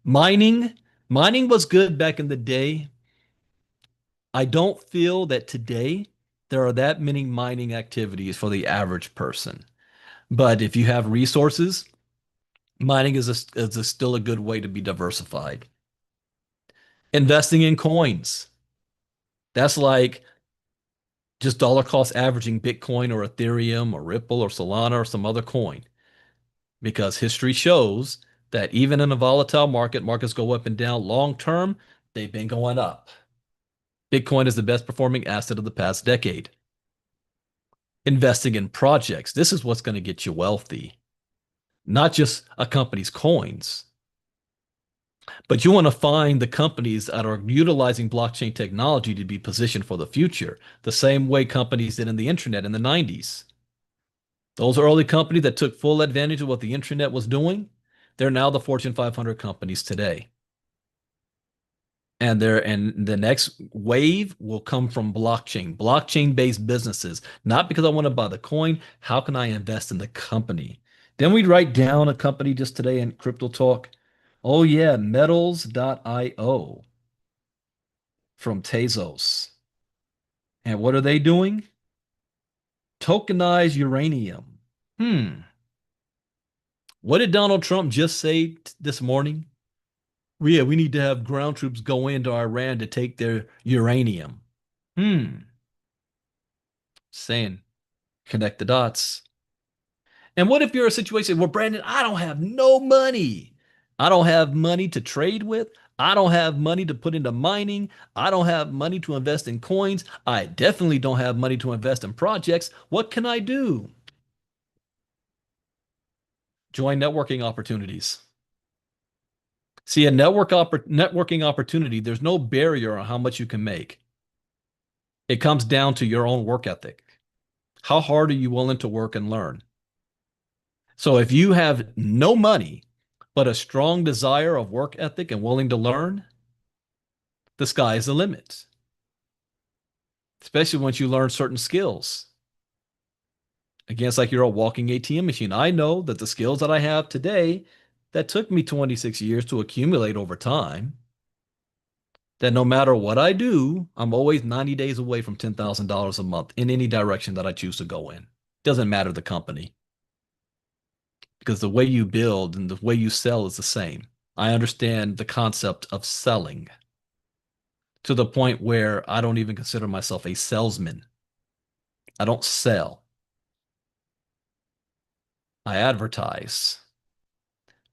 Mining. Mining was good back in the day. I don't feel that today there are that many mining activities for the average person. But if you have resources, mining is still a good way to be diversified. Investing in coins. That's like just dollar cost averaging Bitcoin or Ethereum or Ripple or Solana or some other coin. Because history shows that even in a volatile market, markets go up and down. Long term, they've been going up. Bitcoin is the best performing asset of the past decade. Investing in projects. This is what's going to get you wealthy. Not just a company's coins, but you want to find the companies that are utilizing blockchain technology to be positioned for the future, the same way companies did in the internet in the 90s. Those early companies that took full advantage of what the internet was doing, they're now the Fortune 500 companies today. And the next wave will come from blockchain-based businesses. Not because I want to buy the coin. How can I invest in the company? Then we write down a company just today in Crypto Talk. Oh yeah, metals.io from Tezos. And what are they doing? Tokenize uranium. What did Donald Trump just say this morning? Yeah, we need to have ground troops go into Iran to take their uranium. Saying, connect the dots. And what if you're a situation where, Brandon, I don't have no money. I don't have money to trade with. I don't have money to put into mining. I don't have money to invest in coins. I definitely don't have money to invest in projects. What can I do? Join networking opportunities. See, a networking opportunity, there's no barrier on how much you can make. It comes down to your own work ethic. How hard are you willing to work and learn? So if you have no money, but a strong desire of work ethic and willing to learn, the sky is the limit. Especially once you learn certain skills. Again, it's like you're a walking ATM machine. I know that the skills that I have today that took me 26 years to accumulate over time, that no matter what I do, I'm always 90 days away from $10,000 a month in any direction that I choose to go in. Doesn't matter the company. Because the way you build and the way you sell is the same. I understand the concept of selling to the point where I don't even consider myself a salesman. I don't sell. I advertise.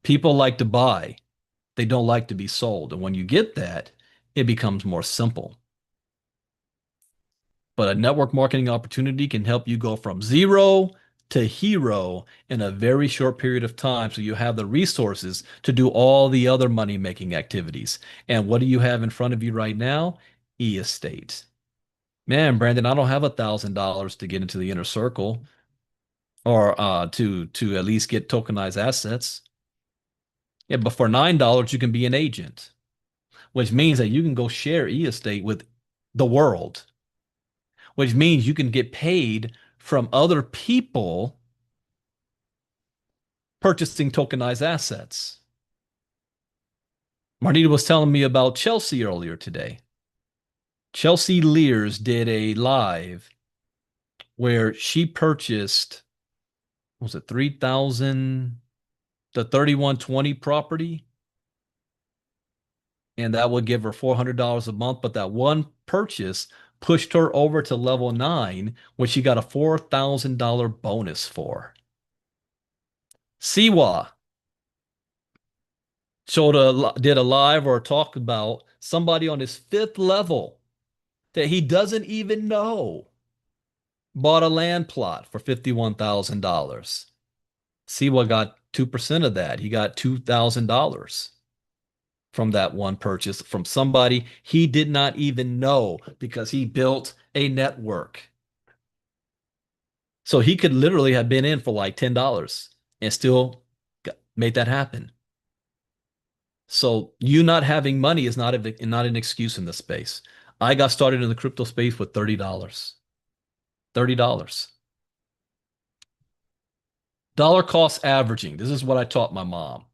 People like to buy. They don't like to be sold. And when you get that, it becomes more simple. But a network marketing opportunity can help you go from zero to hero in a very short period of time. So you have the resources to do all the other money making activities. And what do you have in front of you right now? E-estate. Man, Brandon, I don't have $1,000 to get into the inner circle or to at least get tokenized assets. Yeah, but for $9, you can be an agent, which means that you can go share e-estate with the world, which means you can get paid from other people purchasing tokenized assets. Marnita was telling me about Chelsea earlier today. Chelsea Lears did a live where she purchased, what was it, 3,000, the 3120 property and that would give her $400 a month. But that one purchase pushed her over to level 9, which she got a $4,000 bonus for. Siwa did a live or talk about somebody on his 5th level that he doesn't even know bought a land plot for $51,000. Siwa got 2% of that. He got $2,000 from that one purchase from somebody he did not even know because he built a network. So he could literally have been in for like $10 and still made that happen. So you not having money is not an excuse in this space. I got started in the crypto space with $30. $30. Dollar cost averaging. This is what I taught my mom.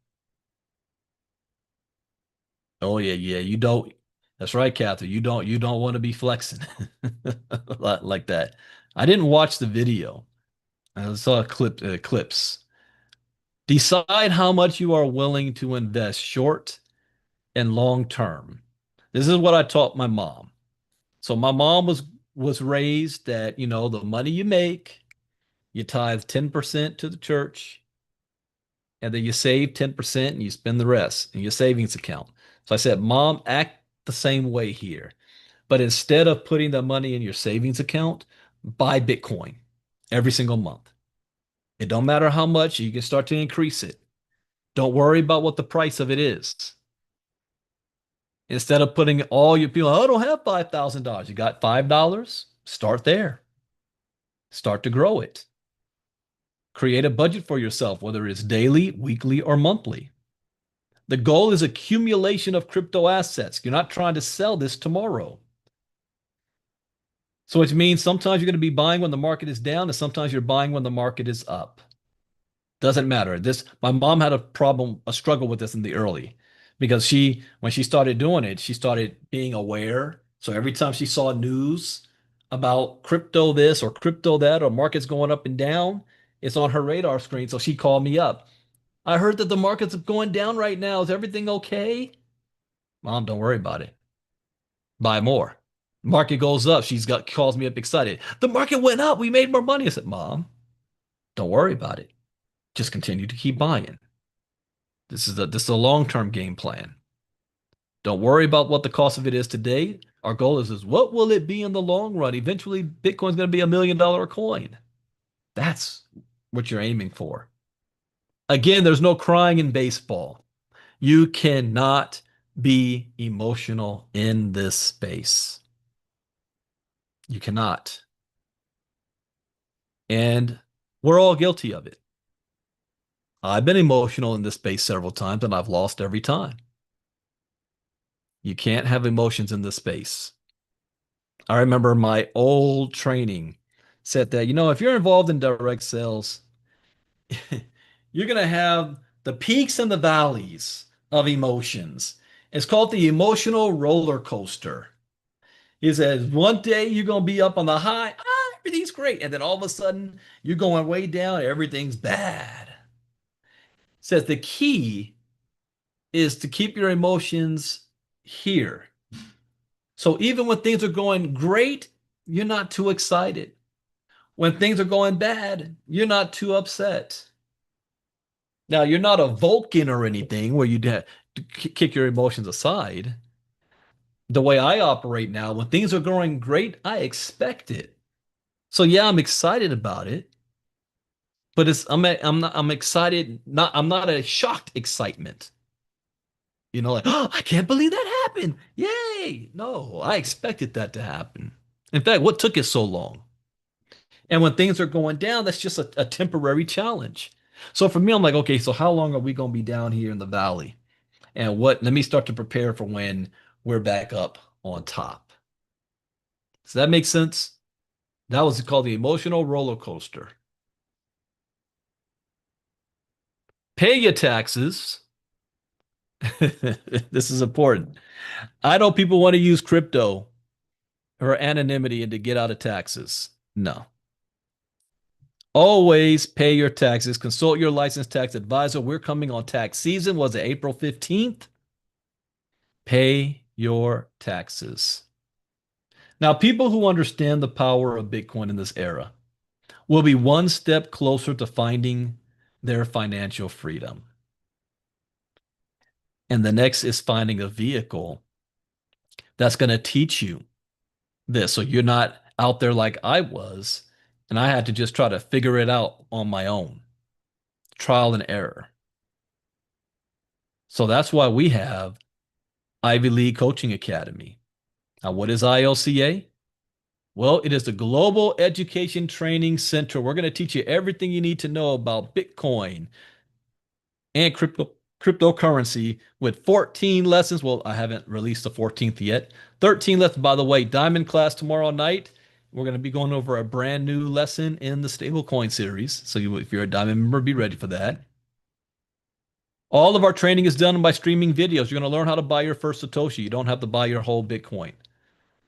Oh yeah, yeah. You don't. That's right, Catherine. You don't want to be flexing like that. I didn't watch the video. I saw clips. Decide how much you are willing to invest short and long term. This is what I taught my mom. So my mom was raised that, the money you make, you tithe 10% to the church, and then you save 10% and you spend the rest in your savings account. So I said, Mom, act the same way here. But instead of putting the money in your savings account, buy Bitcoin every single month. It don't matter how much, you can start to increase it. Don't worry about what the price of it is. Instead of putting all your people, oh, I don't have $5,000. You got $5? Start there. Start to grow it. Create a budget for yourself, whether it's daily, weekly, or monthly. The goal is accumulation of crypto assets. You're not trying to sell this tomorrow. So which means sometimes you're going to be buying when the market is down, and sometimes you're buying when the market is up. Doesn't matter. My mom had a struggle with this in the early, because when she started doing it, she started being aware. So every time she saw news about crypto this or crypto that or markets going up and down, it's on her radar screen. So she called me up. I heard that the market's going down right now. Is everything okay? Mom, don't worry about it. Buy more. Market goes up. Calls me up excited. The market went up. We made more money. I said, Mom, don't worry about it. Just continue to keep buying. This is a long-term game plan. Don't worry about what the cost of it is today. Our goal is what will it be in the long run? Eventually, Bitcoin's going to be $1 million coin. That's what you're aiming for. Again, there's no crying in baseball. You cannot be emotional in this space. You cannot. And we're all guilty of it. I've been emotional in this space several times and I've lost every time. You can't have emotions in this space. I remember my old training said that, if you're involved in direct sales, you're going to have the peaks and the valleys of emotions. It's called the emotional roller coaster. He says, one day you're going to be up on the high, everything's great. And then all of a sudden you're going way down, everything's bad. Says the key is to keep your emotions here. So even when things are going great, you're not too excited. When things are going bad, you're not too upset. Now, you're not a Vulcan or anything where you'd have to kick your emotions aside. The way I operate now, when things are going great, I expect it. So yeah, I'm excited about it, but I'm excited. I'm not a shocked excitement. Like, oh, I can't believe that happened. Yay! No, I expected that to happen. In fact, what took it so long? And when things are going down, that's just a temporary challenge. So for me, I'm like, okay, so how long are we going to be down here in the valley? And let me start to prepare for when we're back up on top. Does that make sense? That was called the emotional roller coaster. Pay your taxes. This is important. I know people want to use crypto or anonymity and to get out of taxes. No. Always pay your taxes. Consult your licensed tax advisor. We're coming on tax season. Was it April 15th? Pay your taxes. Now, people who understand the power of Bitcoin in this era will be one step closer to finding their financial freedom. And the next is finding a vehicle that's going to teach you this. So you're not out there like I was, and I had to just try to figure it out on my own, trial and error. So that's why we have Ivy League Coaching Academy. Now, what is ILCA? Well, it is the Global Education Training Center. We're going to teach you everything you need to know about Bitcoin and cryptocurrency with 14 lessons. Well, I haven't released the 14th yet. 13 lessons, by the way, Diamond class tomorrow night. We're going to be going over a brand new lesson in the stablecoin series. So if you're a Diamond member, be ready for that. All of our training is done by streaming videos. You're going to learn how to buy your first Satoshi. You don't have to buy your whole Bitcoin.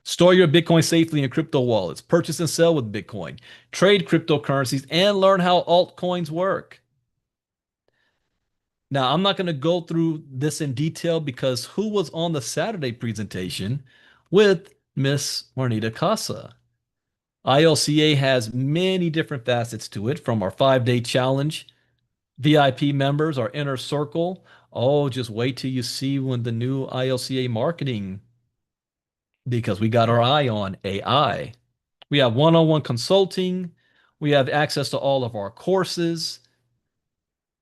Store your Bitcoin safely in crypto wallets. Purchase and sell with Bitcoin. Trade cryptocurrencies and learn how altcoins work. Now, I'm not going to go through this in detail because who was on the Saturday presentation with Miss Marnita Casa? ILCA has many different facets to it, from our 5-day challenge, VIP members, our inner circle. Oh, just wait till you see when the new ILCA marketing, because we got our eye on AI. We have one-on-one consulting. We have access to all of our courses.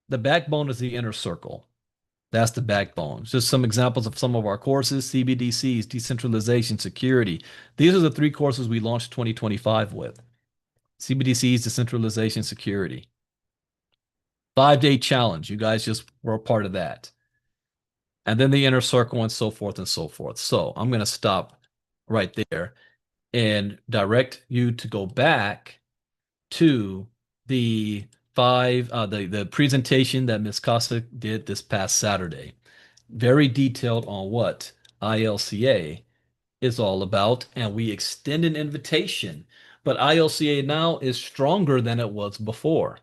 The backbone is the inner circle. That's the backbone. Just some examples of some of our courses: CBDCs, decentralization, security. These are the 3 courses we launched 2025 with. CBDCs, decentralization, security. 5-day challenge. You guys just were a part of that. And then the inner circle and so forth and so forth. So I'm going to stop right there and direct you to go back to the the presentation that Ms. Casa did this past Saturday. Very detailed on what ILCA is all about, and we extend an invitation. But ILCA now is stronger than it was before,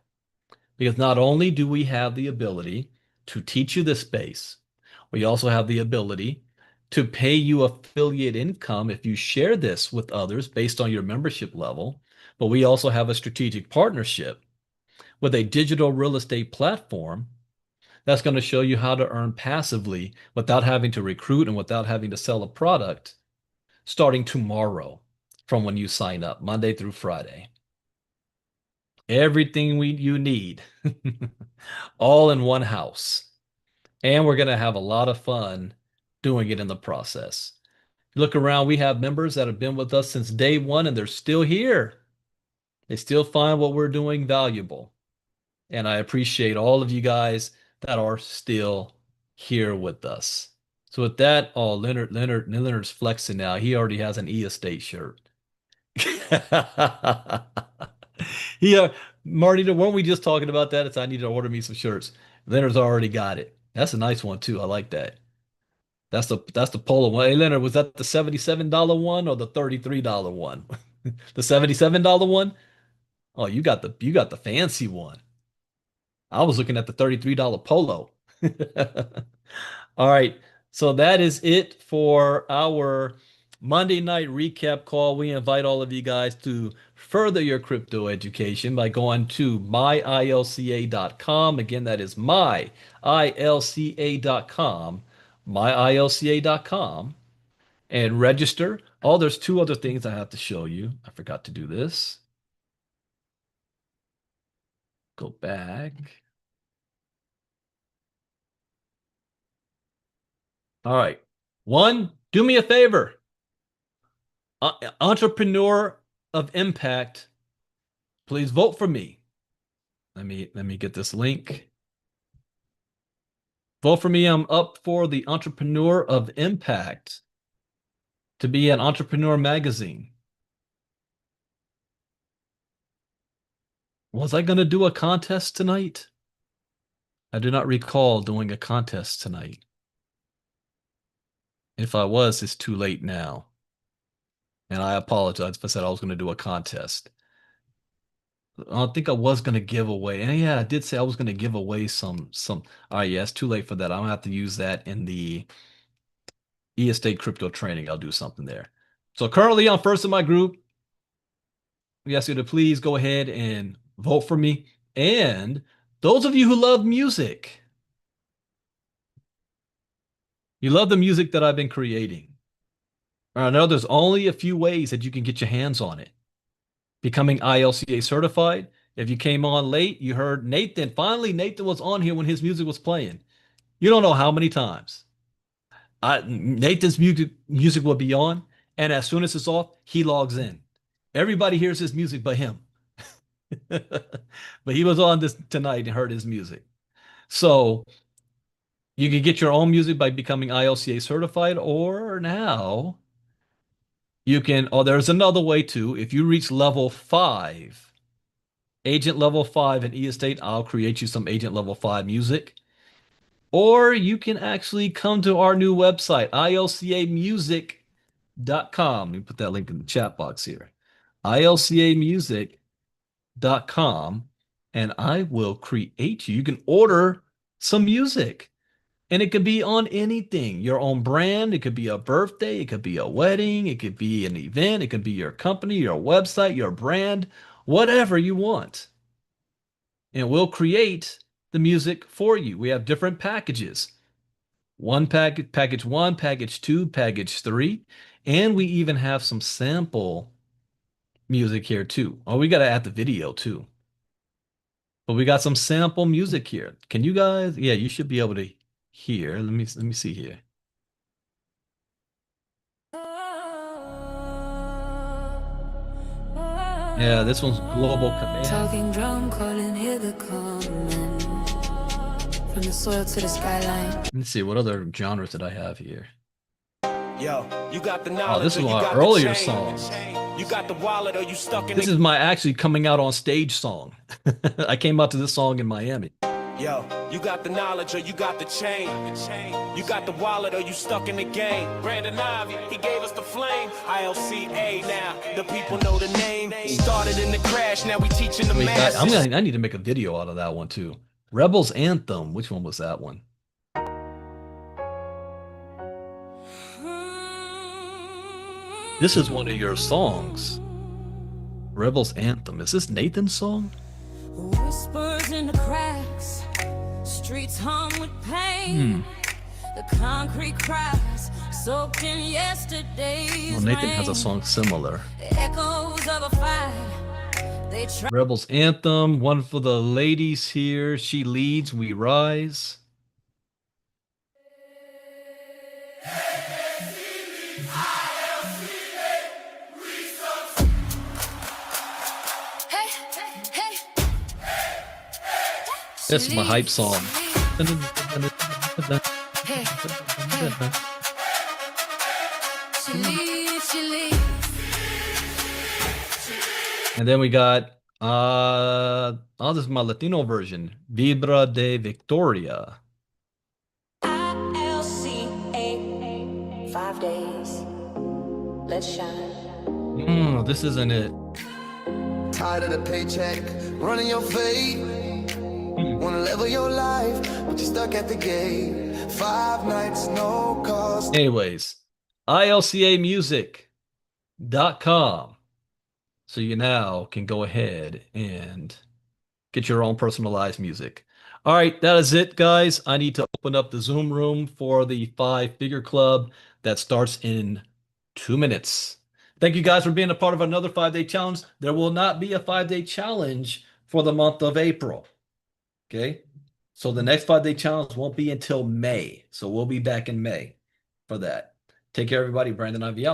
because not only do we have the ability to teach you this space, we also have the ability to pay you affiliate income if you share this with others based on your membership level. But we also have a strategic partnership with a digital real estate platform that's going to show you how to earn passively without having to recruit and without having to sell a product, starting tomorrow from when you sign up, Monday through Friday. Everything you need, all in one house. And we're going to have a lot of fun doing it in the process. Look around, we have members that have been with us since day one, and they're still here. They still find what we're doing valuable. And I appreciate all of you guys that are still here with us. So with that, oh, Leonard's flexing now. He already has an E-Estate shirt. Yeah, Marty, weren't we just talking about that? It's I need to order me some shirts. Leonard's already got it. That's a nice one too. I like that. That's the polo one. Hey Leonard, was that the $77 one or the $33 one? The $77 one? Oh, you got the fancy one. I was looking at the $33 polo. All right. So that is it for our Monday night recap call. We invite all of you guys to further your crypto education by going to myilca.com. Again, that is myilca.com, myilca.com, and register. Oh, there's 2 other things I have to show you. I forgot to do this. Go back. All right. One, do me a favor. Entrepreneur of impact, please vote for me. Let me get this link. Vote for me. I'm up for the Entrepreneur of Impact to be an Entrepreneur magazine. Was I going to do a contest tonight? I do not recall doing a contest tonight. If I was, it's too late now. And I apologize if I said I was going to do a contest. I think I was going to give away. And yeah, I did say I was going to give away some. All right, yeah, it's too late for that. I'm going to have to use that in the E-Estate Crypto Training. I'll do something there. So currently I'm first in my group. We ask you to please go ahead and vote for me. And those of you who love music, you love the music that I've been creating. I know there's only a few ways that you can get your hands on it. Becoming ILCA certified. If you came on late, you heard Nathan. Finally, Nathan was on here when his music was playing. You don't know how many times. Nathan's music will be on, and as soon as it's off, he logs in. Everybody hears his music but him. But he was on this tonight and heard his music. So you can get your own music by becoming ILCA certified, or now you can, oh, there's another way too. If you reach level 5, agent level 5 in E-Estate, I'll create you some agent level 5 music. Or you can actually come to our new website, ilcamusic.com. Let me put that link in the chat box here. ilcamusic.com, and I will create you. You can order some music, and it could be on anything, your own brand. It could be a birthday, it could be a wedding, it could be an event, it could be your company, your website, your brand, whatever you want. And we'll create the music for you. We have different packages. Package 1, package 2, package 3, and we even have some sample music here too. Oh, we got to add the video too. But we got some sample music here. Can you guys? Yeah, you should be able to hear. Let me see here. Yeah, this one's Global Command. Talking drum, calling here the common. From the soil to the skyline. Let me see, what other genres did I have here? Yo, you got the knowledge. Oh, this is or you one got earlier the song. You got the wallet or you stuck in This is my actually coming out on stage song. I came out to this song in Miami. Yo, you got the knowledge or you got the chain. You got the wallet or you stuck in the game. Brandon Ivey, he gave us the flame. ILCA now, the people know the name. Started in the crash, now we teaching the masses. I need to make a video out of that one too. Rebels Anthem. Which one was that one? This is one of your songs. Rebels Anthem. Is this Nathan's song? Whispers in the cracks, streets hum with pain. The concrete cries, soaked in yesterday's Well, Nathan has a rain. song similar. Echoes of a fight. They try. Rebels Anthem. One for the ladies here. She leads, we rise. Hey, hey. That's my hype song. Hey, hey. She leaves, she leaves. And then we got oh, this is my Latino version. Vibra de Victoria. ILCA, 5 days. Let's shine. This isn't it. Tired of the paycheck, running your fate. Wanna level your life, but you're stuck at the gate. 5 nights, no cost. Anyways, ilcamusic.com. So you now can go ahead and get your own personalized music. All right, that is it, guys. I need to open up the Zoom room for the 5-figure club that starts in 2 minutes. Thank you guys for being a part of another 5-day challenge. There will not be a 5-day challenge for the month of April. Okay, so the next 5-day challenge won't be until May. So we'll be back in May for that. Take care, everybody. Brandon Ivey out.